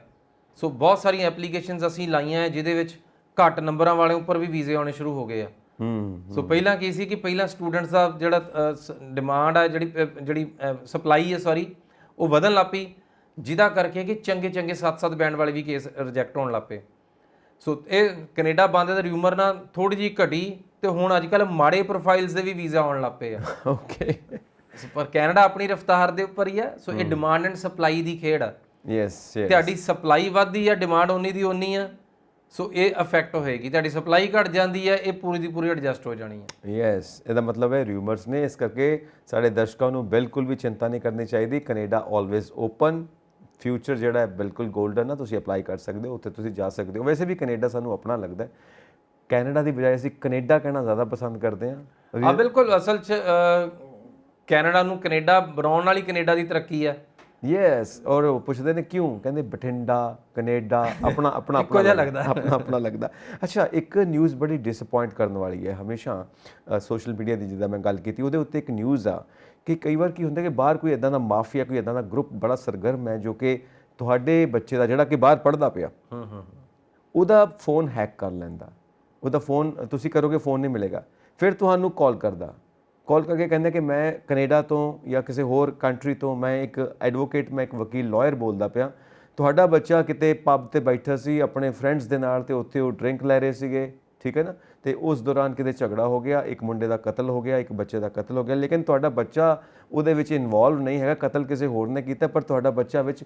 सो बहुत सारी एप्लीकेशनस असीं लाइयां जिहदे विच घट नंबरां वाले उपर भी वीज़े आने शुरू हो गए। सो पहला की सी कि पहला स्टूडेंट्स का जिहड़ा डिमांड है, जिहड़ी सप्लाई है सॉरी, वो वधन लग पई, जिहदा करके कि चंगे चंगे 7-7 बैंड वाले भी केस रिजैक्ट होने लग पे। सो ये कनेडा बंद दी रूमर ना थोड़ी जी घटी तो हुण अजकल माड़े प्रोफाइल्स के भी वीज़ा आने लग पे। ओके, पर कैनेडा अपनी रफ्तार के उपर ही है। सो ये डिमांड एंड सप्लाई की खेड आ। तुहाडी सप्लाई वधदी है, डिमांड उन्नी दी उन्नी आ। सो ये अफैक्ट होएगी, तुहाडी सप्लाई घट जाती है, ये पूरी दी पूरी एडजस्ट हो जानी है। यस, ਇਹਦਾ मतलब है रूमर्स ने, इस करके ਸਾਡੇ ਦਰਸ਼ਕਾਂ ਨੂੰ ਬਿਲਕੁਲ ਵੀ ਚਿੰਤਾ ਨਹੀਂ ਕਰਨੀ ਚਾਹੀਦੀ। ਕੈਨੇਡਾ ਆਲਵੇਜ਼ ਓਪਨ, ਫਿਊਚਰ ਜਿਹੜਾ ਹੈ ਬਿਲਕੁਲ ਗੋਲਡਨ ਆ, ਤੁਸੀਂ ਅਪਲਾਈ ਕਰ ਸਕਦੇ ਹੋ, ਉੱਥੇ ਤੁਸੀਂ ਜਾ ਸਕਦੇ ਹੋ। ਵੈਸੇ ਵੀ ਕੈਨੇਡਾ ਸਾਨੂੰ ਆਪਣਾ ਲੱਗਦਾ ਹੈ, ਕੈਨੇਡਾ ਦੀ ਬਜਾਏ ਅਸੀਂ ਕੈਨੇਡਾ ਕਹਿਣਾ ਜ਼ਿਆਦਾ ਪਸੰਦ ਕਰਦੇ ਹਾਂ। ਹਾਂ ਬਿਲਕੁਲ, ਅਸਲ 'ਚ ਕੈਨੇਡਾ ਨੂੰ ਕੈਨੇਡਾ ਬਣਾਉਣ ਵਾਲੀ ਕੈਨੇਡਾ ਦੀ ਤਰੱਕੀ ਹੈ। ਯੈਸ, ਔਰ ਉਹ ਪੁੱਛਦੇ ਨੇ ਕਿਉਂ, ਕਹਿੰਦੇ ਬਠਿੰਡਾ ਕੈਨੇਡਾ ਆਪਣਾ ਆਪਣਾ ਆਪਣਾ ਲੱਗਦਾ। ਅੱਛਾ, ਇੱਕ ਨਿਊਜ਼ ਬੜੀ ਡਿਸਅਪੁਆਇੰਟ ਕਰਨ ਵਾਲੀ ਹੈ। ਹਮੇਸ਼ਾ ਸੋਸ਼ਲ ਮੀਡੀਆ ਦੀ ਜਿੱਦਾਂ ਮੈਂ ਗੱਲ ਕੀਤੀ ਉਹਦੇ ਉੱਤੇ ਇੱਕ ਨਿਊਜ਼ ਆ ਕਿ ਕਈ ਵਾਰ ਕੀ ਹੁੰਦਾ ਕਿ ਬਾਹਰ ਕੋਈ ਇੱਦਾਂ ਦਾ ਮਾਫੀਆ, ਕੋਈ ਇੱਦਾਂ ਦਾ ਗਰੁੱਪ ਬੜਾ ਸਰਗਰਮ ਹੈ ਜੋ ਕਿ ਤੁਹਾਡੇ ਬੱਚੇ ਦਾ ਜਿਹੜਾ ਕਿ ਬਾਹਰ ਪੜ੍ਹਦਾ ਪਿਆ ਉਹਦਾ ਫੋਨ ਹੈਕ ਕਰ ਲੈਂਦਾ। ਉਹਦਾ ਫੋਨ ਤੁਸੀਂ ਕਰੋਗੇ, ਫੋਨ ਨਹੀਂ ਮਿਲੇਗਾ, ਫਿਰ ਤੁਹਾਨੂੰ ਕਾਲ ਕਰਦਾ, ਕਾਲ ਕਰਕੇ ਕਹਿੰਦੇ ਕਿ ਮੈਂ ਕੈਨੇਡਾ ਤੋਂ ਜਾਂ ਕਿਸੇ ਹੋਰ ਕੰਟਰੀ ਤੋਂ, ਮੈਂ ਇੱਕ ਐਡਵੋਕੇਟ, ਮੈਂ ਇੱਕ ਵਕੀਲ ਲਾਇਰ ਬੋਲਦਾ ਪਿਆ, ਤੁਹਾਡਾ ਬੱਚਾ ਕਿਤੇ ਪਬ 'ਤੇ ਬੈਠਾ ਸੀ ਆਪਣੇ ਫਰੈਂਡਸ ਦੇ ਨਾਲ ਅਤੇ ਉੱਥੇ ਉਹ ਡਰਿੰਕ ਲੈ ਰਹੇ ਸੀਗੇ, ਠੀਕ ਹੈ ਨਾ, ਅਤੇ ਉਸ ਦੌਰਾਨ ਕਿਤੇ ਝਗੜਾ ਹੋ ਗਿਆ, ਇੱਕ ਮੁੰਡੇ ਦਾ ਕਤਲ ਹੋ ਗਿਆ, ਇੱਕ ਬੱਚੇ ਦਾ ਕਤਲ ਹੋ ਗਿਆ, ਲੇਕਿਨ ਤੁਹਾਡਾ ਬੱਚਾ ਉਹਦੇ ਵਿੱਚ ਇਨਵੋਲਵ ਨਹੀਂ ਹੈਗਾ, ਕਤਲ ਕਿਸੇ ਹੋਰ ਨੇ ਕੀਤਾ, ਪਰ ਤੁਹਾਡਾ ਬੱਚਾ ਵਿੱਚ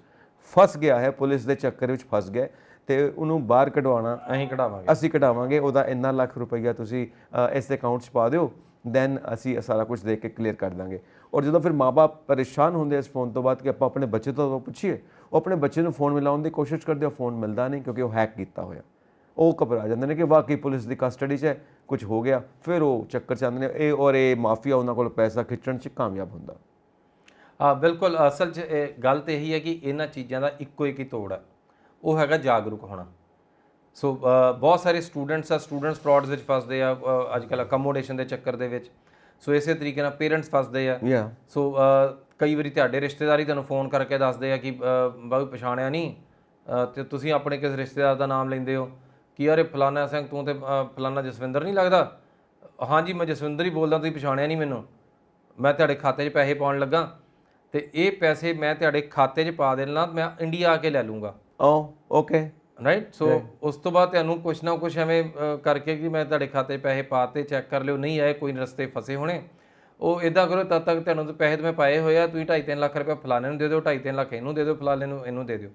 ਫਸ ਗਿਆ ਹੈ, ਪੁਲਿਸ ਦੇ ਚੱਕਰ ਵਿੱਚ ਫਸ ਗਿਆ ਅਤੇ ਉਹਨੂੰ ਬਾਹਰ ਕਢਵਾਉਣਾ ਅਸੀਂ ਕਢਾਵਾਂਗੇ, ਉਹਦਾ ਇੰਨਾ ਲੱਖ ਰੁਪਈਆ ਤੁਸੀਂ ਇਸ ਅਕਾਊਂਟ 'ਚ ਪਾ ਦਿਓ, ਦੈਨ ਅਸੀਂ ਸਾਰਾ ਕੁਝ ਦੇਖ ਕੇ ਕਲੀਅਰ ਕਰ ਦਾਂਗੇ। ਔਰ ਜਦੋਂ ਫਿਰ ਮਾਂ ਬਾਪ ਪਰੇਸ਼ਾਨ ਹੁੰਦੇ ਇਸ ਫੋਨ ਤੋਂ ਬਾਅਦ ਕਿ ਆਪਾਂ ਆਪਣੇ ਬੱਚੇ ਤੋਂ ਪੁੱਛੀਏ, ਉਹ ਆਪਣੇ ਬੱਚੇ ਨੂੰ ਫੋਨ ਮਿਲਾਉਣ ਦੀ ਕੋਸ਼ਿਸ਼ ਕਰਦੇ, ਉਹ ਫੋਨ ਮਿਲਦਾ ਨਹੀਂ ਕਿਉਂਕਿ ਉਹ ਹੈਕ ਕੀਤਾ ਹੋਇਆ। ਉਹ ਘਬਰਾ ਜਾਂਦੇ ਨੇ ਕਿ ਵਾਕਈ ਪੁਲਿਸ ਦੀ ਕਸਟਡੀ 'ਚ ਹੈ, ਕੁਝ ਹੋ ਗਿਆ, ਫਿਰ ਉਹ ਚੱਕਰ 'ਚ ਆਉਂਦੇ ਨੇ। ਇਹ ਔਰ ਇਹ ਮਾਫੀਆ ਉਹਨਾਂ ਕੋਲ ਪੈਸਾ ਖਿੱਚਣ 'ਚ ਕਾਮਯਾਬ ਹੁੰਦਾ। ਬਿਲਕੁਲ ਅਸਲ 'ਚ ਇਹ ਗੱਲ ਤਾਂ ਇਹੀ ਹੈ ਕਿ ਇਹਨਾਂ ਚੀਜ਼ਾਂ ਦਾ ਇੱਕੋ ਇੱਕ ਹੀ ਤੋੜ ਹੈ, ਉਹ ਹੈਗਾ ਜਾਗਰੂਕ ਹੋਣਾ। ਸੋ ਬਹੁਤ ਸਾਰੇ ਸਟੂਡੈਂਟਸ ਫਰਾਡਸ ਵਿੱਚ ਫਸਦੇ ਆ ਅੱਜ ਕੱਲ੍ਹ ਅਕਮੋਡੇਸ਼ਨ ਦੇ ਚੱਕਰ ਦੇ ਵਿੱਚ। ਸੋ ਇਸੇ ਤਰੀਕੇ ਨਾਲ ਪੇਰੈਂਟਸ ਫਸਦੇ ਆ। ਯਾ ਸੋ ਕਈ ਵਾਰੀ ਤੁਹਾਡੇ ਰਿਸ਼ਤੇਦਾਰੀ ਤੁਹਾਨੂੰ ਫੋਨ ਕਰਕੇ ਦੱਸਦੇ ਆ ਕਿ ਬਾਬੂ ਪਛਾਣਿਆ ਨਹੀਂ, ਤੇ ਤੁਸੀਂ ਆਪਣੇ ਕਿਸ ਰਿਸ਼ਤੇਦਾਰ ਦਾ ਨਾਮ ਲੈਂਦੇ ਹੋ ਕਿ ਯਾਰ ਇਹ ਫਲਾਨਾ ਸਿੰਘ, ਤੂੰ ਤੇ ਫਲਾਨਾ ਜਸਵਿੰਦਰ ਨਹੀਂ ਲੱਗਦਾ? ਹਾਂਜੀ ਮੈਂ ਜਸਵਿੰਦਰ ਹੀ ਬੋਲਦਾ, ਤੁਸੀਂ ਪਛਾਣਿਆ ਨਹੀਂ ਮੈਨੂੰ, ਮੈਂ ਤੁਹਾਡੇ ਖਾਤੇ 'ਚ ਪੈਸੇ ਪਾਉਣ ਲੱਗਾ ਤੇ ਇਹ ਪੈਸੇ ਮੈਂ ਤੁਹਾਡੇ ਖਾਤੇ 'ਚ ਪਾ ਦੇਣਾ, ਮੈਂ ਇੰਡੀਆ ਆ ਕੇ ਲੈ ਲੂੰਗਾ। Okay right. ਸੋ ਉਸ ਤੋਂ ਬਾਅਦ ਤੁਹਾਨੂੰ ਕੁਛ ਨਾ ਕੁਛ ਐਵੇਂ ਕਰਕੇ ਕਿ ਮੈਂ ਤੁਹਾਡੇ ਖਾਤੇ 'ਚ ਪੈਸੇ ਪਾਤੇ, ਚੈੱਕ ਕਰ ਲਿਓ, ਨਹੀਂ ਆਏ, ਕੋਈ ਰਸਤੇ ਫਸੇ ਹੋਣੇ। ਉਹ ਇਦਾਂ ਕਰੋ, ਤਦ ਤੱਕ ਤੁਹਾਨੂੰ ਪੈਸੇ ਮੈਂ ਪਾਏ ਹੋਏ ਆ, ਤੁਸੀਂ 2.5-3 ਲੱਖ ਰੁਪਏ ਫਲਾਣੇ ਨੂੰ ਦੇ ਦਿਓ, 2.5-3 ਲੱਖ ਇਹਨੂੰ ਦੇ ਦਿਓ, ਫਲਾਣੇ ਨੂੰ ਇਹਨੂੰ ਦੇ ਦਿਓ।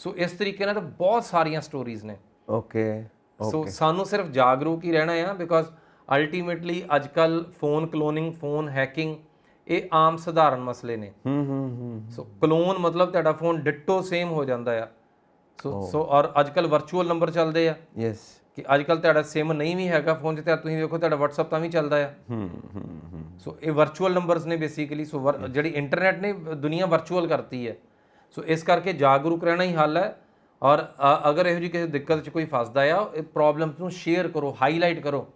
ਸੋ ਇਸ ਤਰੀਕੇ ਨਾਲ ਤਾਂ ਬਹੁਤ ਸਾਰੀਆਂ ਸਟੋਰੀਜ਼ ਨੇ। ਓਕੇ ਸੋ ਸਾਨੂੰ ਸਿਰਫ ਜਾਗਰੂਕ ਹੀ ਰਹਿਣਾ ਆ, ਬਿਕੋਜ਼ ਅਲਟੀਮੇਟਲੀ ਅੱਜ ਕੱਲ੍ਹ ਫੋਨ ਕਲੋਨਿੰਗ, ਫੋਨ ਹੈਕਿੰਗ ਇਹ ਆਮ ਸਧਾਰਨ ਮਸਲੇ ਨੇ। ਸੋ ਕਲੋਨ ਮਤਲਬ ਤੁਹਾਡਾ ਫੋਨ ਡਿਟੋ ਸੇਮ ਹੋ ਜਾਂਦਾ ਆ। ਸੋ ਔਰ ਅੱਜ ਕੱਲ੍ਹ ਵਰਚੁਅਲ ਨੰਬਰ ਚੱਲਦੇ ਆ। ਯੈਸ, ਕਿ ਅੱਜ ਕੱਲ੍ਹ ਤੁਹਾਡਾ ਸਿਮ ਨਹੀਂ ਵੀ ਹੈਗਾ ਫੋਨ 'ਚ, ਤਾਂ ਤੁਸੀਂ ਵੇਖੋ ਤੁਹਾਡਾ WhatsApp ਤਾਂ ਵੀ ਚੱਲਦਾ ਆ। ਸੋ ਇਹ ਵਰਚੁਅਲ ਨੰਬਰਸ ਨੇ ਬੇਸਿਕਲੀ। ਸੋ ਜਿਹੜੀ ਇੰਟਰਨੈਟ ਨੇ ਦੁਨੀਆ ਵਰਚੁਅਲ ਕਰਤੀ ਹੈ। ਸੋ ਇਸ ਕਰਕੇ ਜਾਗਰੂਕ ਰਹਿਣਾ ਹੀ ਹੱਲ ਹੈ। ਔਰ ਅਗਰ ਇਹੋ ਜਿਹੀ ਕਿਸੇ ਦਿੱਕਤ 'ਚ ਕੋਈ ਫਸਦਾ ਆ, ਇਹ ਪ੍ਰੋਬਲਮਸ ਨੂੰ ਸ਼ੇਅਰ ਕਰੋ, ਹਾਈਲਾਈਟ ਕਰੋ,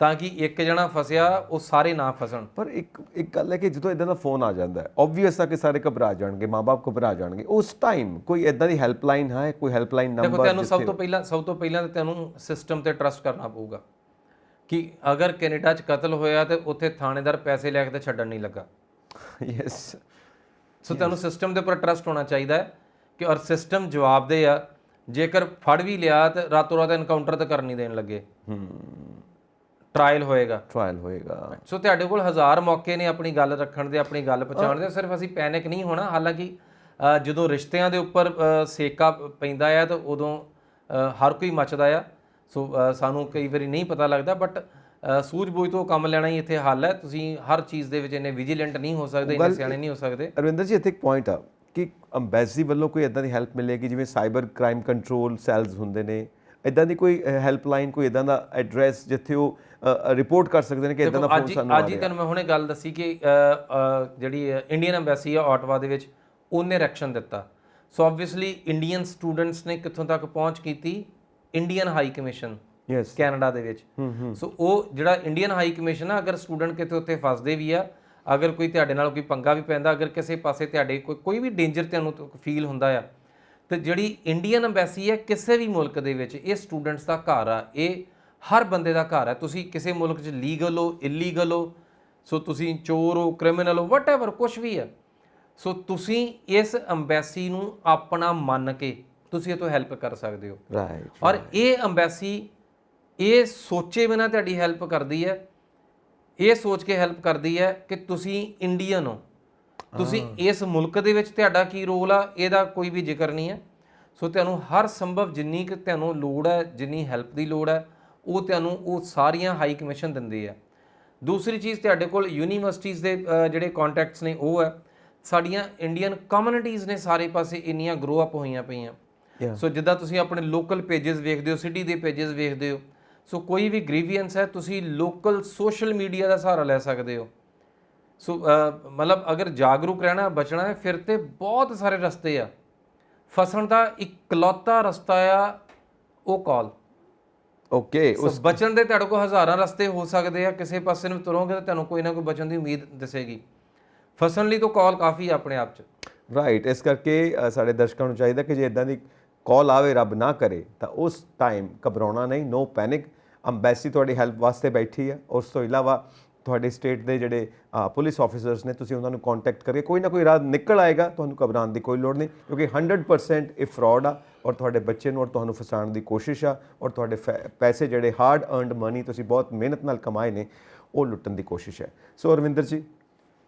ਤਾਂ ਕਿ ਇੱਕ ਜਣਾ ਫਸਿਆ ਉਹ ਸਾਰੇ ਨਾ ਫਸਣ। ਪਰ ਇੱਕ ਗੱਲ ਹੈ ਕਿ ਜਦੋਂ ਇਦਾਂ ਦਾ ਫੋਨ ਆ ਜਾਂਦਾ ਹੈ, ਆਬਵੀਅਸ ਆ ਕਿ ਸਾਰੇ ਘਬਰਾ ਜਾਣਗੇ, ਮਾਂ-ਬਾਪ ਘਬਰਾ ਜਾਣਗੇ। ਉਸ ਟਾਈਮ ਕੋਈ ਇਦਾਂ ਦੀ ਹੈਲਪਲਾਈਨ ਹੈ, ਕੋਈ ਹੈਲਪਲਾਈਨ ਨੰਬਰ? ਦੇਖੋ ਤੁਹਾਨੂੰ ਸਭ ਤੋਂ ਪਹਿਲਾਂ ਤਾਂ ਤੁਹਾਨੂੰ ਸਿਸਟਮ ਤੇ ਟਰਸਟ ਕਰਨਾ ਪਊਗਾ ਕਿ ਅਗਰ ਕੈਨੇਡਾ 'ਚ ਕਤਲ ਹੋਇਆ ਤੇ ਉੱਥੇ ਥਾਣੇਦਾਰ ਪੈਸੇ ਲੈ ਕੇ ਤੇ ਛੱਡਣ ਨਹੀਂ ਲੱਗਾ। ਯੈਸ। ਸੋ ਤੁਹਾਨੂੰ ਸਿਸਟਮ ਦੇ ਉੱਪਰ ਟਰਸਟ ਹੋਣਾ ਚਾਹੀਦਾ ਹੈ ਕਿ ਔਰ ਸਿਸਟਮ ਜਵਾਬਦੇਹ ਆ। ਜੇਕਰ ਫੜ ਵੀ ਲਿਆ ਤੇ ਰਾਤੋਂ ਰਾਤ ਐਨਕਾਊਂਟਰ ਤੇ ਕਰਨ ਨਹੀਂ ਦੇਣ ਲੱਗੇ, ਟ੍ਰਾਇਲ ਹੋਏਗਾ। ਸੋ ਤੁਹਾਡੇ ਕੋਲ 1000 ਮੌਕੇ ਨੇ ਆਪਣੀ ਗੱਲ ਰੱਖਣ ਦੇ, ਆਪਣੀ ਗੱਲ ਪਹੁੰਚਾਉਣ ਦੇ। ਸਿਰਫ ਅਸੀਂ ਪੈਨਿਕ ਨਹੀਂ ਹੋਣਾ। ਹਾਲਾਂਕਿ ਜਦੋਂ ਰਿਸ਼ਤਿਆਂ ਦੇ ਉੱਪਰ ਸੇਕਾ ਪੈਂਦਾ ਆ ਤਾਂ ਉਦੋਂ ਹਰ ਕੋਈ ਮੱਚਦਾ ਆ। ਸੋ ਸਾਨੂੰ ਕਈ ਵਾਰੀ ਨਹੀਂ ਪਤਾ ਲੱਗਦਾ, ਬਟ ਸੂਝ-ਬੂਝ ਤੋਂ ਕੰਮ ਲੈਣਾ ਹੀ ਇੱਥੇ ਹੱਲ ਹੈ। ਤੁਸੀਂ ਹਰ ਚੀਜ਼ ਦੇ ਵਿੱਚ ਇੰਨੇ ਵਿਜੀਲੈਂਟ ਨਹੀਂ ਹੋ ਸਕਦੇ, ਇੰਨੇ ਸਿਆਣੇ ਨਹੀਂ ਹੋ ਸਕਦੇ। ਅਰਵਿੰਦਰ ਜੀ, ਇੱਥੇ ਇੱਕ ਪੁਆਇੰਟ ਆ ਕਿ ਅੰਬੈਸੀ ਵੱਲੋਂ ਕੋਈ ਇਦਾਂ ਦੀ ਹੈਲਪ ਮਿਲੇਗੀ, ਜਿਵੇਂ ਸਾਈਬਰ ਕ੍ਰਾਈਮ ਕੰਟਰੋਲ ਸੈੱਲਸ ਹੁੰਦੇ ਨੇ, ਇਦਾਂ ਦੀ ਕੋਈ ਹੈਲਪਲਾਈਨ, ਕੋਈ ਇਦਾਂ ਦਾ ਐਡਰੈਸ ਜਿੱਥੇ ਉਹ ਰਿਪੋਰਟ ਕਰ ਸਕਦੇ ਨੇ ਕਿ ਇਦਾਂ ਦਾ ਫੋਨ ਸਾਨੂੰ ਆ ਰਿਹਾ? ਅੱਜ ਹੀ ਤੁਹਾਨੂੰ ਮੈਂ ਹੁਣੇ ਗੱਲ ਦੱਸੀ ਕਿ ਜਿਹੜੀ ਇੰਡੀਅਨ ਅੰਬੈਸੀ ਆ ਆਟਵਾ ਦੇ ਵਿੱਚ, ਉਹਨੇ ਰਿਐਕਸ਼ਨ ਦਿੱਤਾ। ਸੋ ਆਬਵੀਅਸਲੀ ਇੰਡੀਅਨ ਸਟੂਡੈਂਟਸ ਨੇ ਕਿੱਥੋਂ ਤੱਕ ਪਹੁੰਚ ਕੀਤੀ? ਇੰਡੀਅਨ ਹਾਈ ਕਮਿਸ਼ਨ ਕੈਨੇਡਾ ਦੇ ਵਿੱਚ। ਸੋ ਉਹ ਜਿਹੜਾ ਇੰਡੀਅਨ ਹਾਈ ਕਮਿਸ਼ਨ ਆ, ਅਗਰ ਸਟੂਡੈਂਟ ਕਿਤੇ ਉੱਥੇ ਫਸਦੇ ਵੀ ਆ, ਅਗਰ ਕੋਈ ਤੁਹਾਡੇ ਨਾਲ ਕੋਈ ਪੰਗਾ ਵੀ ਪੈਂਦਾ, ਅਗਰ ਕਿਸੇ ਪਾਸੇ ਤੁਹਾਡੇ ਕੋਈ ਵੀ ਡੇਂਜਰ ਤੁਹਾਨੂੰ ਫੀਲ ਹੁੰਦਾ ਆ, ਤੇ ਜਿਹੜੀ ਇੰਡੀਅਨ ਅੰਬੈਸੀ ਹੈ ਕਿਸੇ ਵੀ ਮੁਲਕ ਦੇ ਵਿੱਚ, ਇਹ ਸਟੂਡੈਂਟਸ ਦਾ ਘਰ ਆ, ਇਹ ਹਰ ਬੰਦੇ ਦਾ ਘਰ ਹੈ। ਤੁਸੀਂ ਕਿਸੇ ਮੁਲਕ 'ਚ ਲੀਗਲ ਹੋ, ਇਲੀਗਲ ਹੋ, ਸੋ ਤੁਸੀਂ ਚੋਰ ਹੋ, ਕ੍ਰਿਮੀਨਲ ਹੋ, ਵਟਐਵਰ ਕੁਛ ਵੀ ਹੈ, ਸੋ ਤੁਸੀਂ ਇਸ ਅੰਬੈਸੀ ਨੂੰ ਆਪਣਾ ਮੰਨ ਕੇ ਤੁਸੀਂ ਇਹ ਤੋਂ ਹੈਲਪ ਕਰ ਸਕਦੇ ਹੋ। ਰਾਈਟ। ਔਰ ਇਹ ਅੰਬੈਸੀ ਇਹ ਸੋਚੇ ਬਿਨਾਂ ਤੁਹਾਡੀ ਹੈਲਪ ਕਰਦੀ ਹੈ। ਇਹ ਸੋਚ ਕੇ ਹੈਲਪ ਕਰਦੀ ਹੈ ਕਿ ਤੁਸੀਂ ਇੰਡੀਅਨ ਹੋ, ਤੁਸੀਂ ਇਸ ਮੁਲਕ ਦੇ ਵਿੱਚ ਤੁਹਾਡਾ ਕੀ ਰੋਲ ਆ, ਇਹਦਾ ਕੋਈ ਵੀ ਜ਼ਿਕਰ ਨਹੀਂ ਹੈ। ਸੋ ਤੁਹਾਨੂੰ ਹਰ ਸੰਭਵ ਜਿੰਨੀ ਕਿ ਤੁਹਾਨੂੰ ਲੋੜ ਹੈ, ਜਿੰਨੀ ਹੈਲਪ ਦੀ ਲੋੜ ਹੈ, ਉਹ ਤੁਹਾਨੂੰ ਉਹ ਸਾਰੀਆਂ ਹਾਈ ਕਮਿਸ਼ਨ ਦਿੰਦੀ ਹੈ। ਦੂਸਰੀ ਚੀਜ਼, ਤੁਹਾਡੇ ਕੋਲ ਯੂਨੀਵਰਸਿਟੀਜ਼ ਦੇ ਜਿਹੜੇ ਕੰਟੈਕਟਸ ਨੇ ਉਹ ਹੈ। ਸਾਡੀਆਂ ਇੰਡੀਅਨ ਕਮਿਊਨਿਟੀਜ਼ ਨੇ ਸਾਰੇ ਪਾਸੇ ਇੰਨੀਆਂ ਗਰੋ ਅਪ ਹੋਈਆਂ ਪਈਆਂ। ਸੋ ਜਿੱਦਾਂ ਤੁਸੀਂ ਆਪਣੇ ਲੋਕਲ ਪੇਜਸ ਵੇਖਦੇ ਹੋ, ਸਿਟੀ ਦੇ ਪੇਜਸ ਵੇਖਦੇ ਹੋ, ਸੋ ਕੋਈ ਵੀ ਗ੍ਰੀਵੀਐਂਸ ਹੈ, ਤੁਸੀਂ ਲੋਕਲ ਸੋਸ਼ਲ ਮੀਡੀਆ ਦਾ ਸਹਾਰਾ ਲੈ ਸਕਦੇ ਹੋ। ਸੋ ਮਤਲਬ ਅਗਰ ਜਾਗਰੂਕ ਰਹਿਣਾ, ਬਚਣਾ ਹੈ, ਫਿਰ ਤੇ ਬਹੁਤ ਸਾਰੇ ਰਸਤੇ ਆ। ਫਸਣ ਦਾ ਇਕਲੌਤਾ ਰਸਤਾ ਆ ਉਹ ਕਾਲ। ਓਕੇ। ਉਸ ਬਚਣ ਦੇ ਤੁਹਾਡੇ ਕੋਲ ਹਜ਼ਾਰਾਂ ਰਸਤੇ ਹੋ ਸਕਦੇ ਆ। ਕਿਸੇ ਪਾਸੇ ਨੂੰ ਤੁਰੋਗੇ ਤਾਂ ਤੁਹਾਨੂੰ ਕੋਈ ਨਾ ਕੋਈ ਬਚਣ ਦੀ ਉਮੀਦ ਦਿਸੇਗੀ। ਫਸਣ ਲਈ ਤਾਂ ਕਾਲ ਕਾਫੀ ਆ ਆਪਣੇ ਆਪ 'ਚ। ਰਾਈਟ। ਇਸ ਕਰਕੇ ਸਾਡੇ ਦਰਸ਼ਕਾਂ ਨੂੰ ਚਾਹੀਦਾ ਕਿ ਜੇ ਇਦਾਂ ਦੀ ਕਾਲ ਆਵੇ, ਰੱਬ ਨਾ ਕਰੇ, ਤਾਂ ਉਸ ਟਾਈਮ ਘਬਰਾਉਣਾ ਨਹੀਂ, ਨੋ ਪੈਨਿਕ। ਅੰਬੈਸੀ ਤੁਹਾਡੀ ਹੈਲਪ ਵਾਸਤੇ ਬੈਠੀ ਹੈ। ਉਸ ਤੋਂ ਇਲਾਵਾ ਤੁਹਾਡੇ ਸਟੇਟ ਦੇ ਜਿਹੜੇ ਪੁਲਿਸ ਆਫੀਸਰਸ ਨੇ, ਤੁਸੀਂ ਉਹਨਾਂ ਨੂੰ ਕੰਟੈਕਟ ਕਰਕੇ ਕੋਈ ਨਾ ਕੋਈ ਰਾਹ ਨਿਕਲ ਆਏਗਾ। ਤੁਹਾਨੂੰ ਘਬਰਾਉਣ ਦੀ ਕੋਈ ਲੋੜ ਨਹੀਂ, ਕਿਉਂਕਿ 100% ਇਹ ਫਰਾਡ ਆ ਔਰ ਤੁਹਾਡੇ ਬੱਚੇ ਨੂੰ ਔਰ ਤੁਹਾਨੂੰ ਫਸਾਉਣ ਦੀ ਕੋਸ਼ਿਸ਼ ਆ, ਔਰ ਤੁਹਾਡੇ ਪੈਸੇ ਜਿਹੜੇ ਹਾਰਡ ਅਰਨਡ ਮਨੀ ਤੁਸੀਂ ਬਹੁਤ ਮਿਹਨਤ ਨਾਲ ਕਮਾਏ ਨੇ, ਉਹ ਲੁੱਟਣ ਦੀ ਕੋਸ਼ਿਸ਼ ਹੈ। ਸੋ ਅਰਵਿੰਦਰ ਜੀ,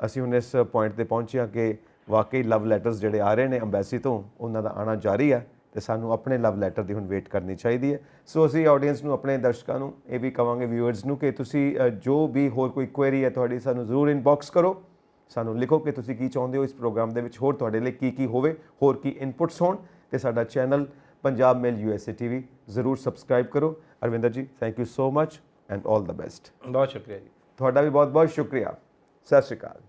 ਅਸੀਂ ਹੁਣ ਇਸ ਪੁਆਇੰਟ ਤੇ ਪਹੁੰਚੇ ਹਾਂ ਕਿ ਵਾਕਈ ਲਵ ਲੈਟਰਸ ਜਿਹੜੇ ਆ ਰਹੇ ਨੇ ਅੰਬੈਸੀ ਤੋਂ, ਉਹਨਾਂ ਦਾ ਆਉਣਾ ਜਾਰੀ ਹੈ ਤੇ ਸਾਨੂੰ ਆਪਣੇ ਲਵ ਲੈਟਰ ਦੀ ਹੁਣ ਵੇਟ ਕਰਨੀ ਚਾਹੀਦੀ ਹੈ। ਸੋ ਅਸੀਂ ਆਡੀਅנס ਨੂੰ, ਆਪਣੇ ਦਰਸ਼ਕਾਂ ਨੂੰ ਇਹ ਵੀ ਕਹਾਂਗੇ, ਵਿਊਅਰਸ ਨੂੰ, ਕਿ ਤੁਸੀਂ ਜੋ ਵੀ ਹੋਰ ਕੋਈ ਕੁਐਰੀ ਹੈ ਤੁਹਾਡੀ, ਸਾਨੂੰ ਜ਼ਰੂਰ ਇਨਬਾਕਸ ਕਰੋ। ਸਾਨੂੰ ਲਿਖੋ ਕਿ ਤੁਸੀਂ ਕੀ ਚਾਹੁੰਦੇ ਹੋ ਇਸ ਪ੍ਰੋਗਰਾਮ ਦੇ ਵਿੱਚ ਹੋਰ ਤੁਹਾਡੇ ਲਈ ਕੀ ਹੋਵੇ, ਹੋਰ ਕੀ ਇਨਪੁਟਸ ਹੋਣ, ਤੇ ਸਾਡਾ ਚੈਨਲ ਪੰਜਾਬ ਮੇਲ USA TV ਜ਼ਰੂਰ ਸਬਸਕ੍ਰਾਈਬ ਕਰੋ। ਅਰਵਿੰਦਰ ਜੀ, thank you so much and all the best. ਬਹੁਤ ਸ਼ੁਕਰੀਆ ਜੀ। ਤੁਹਾਡਾ ਵੀ ਬਹੁਤ ਬਹੁਤ ਸ਼ੁਕਰੀਆ। ਸਤਿ ਸ਼੍ਰੀ ਅਕਾਲ।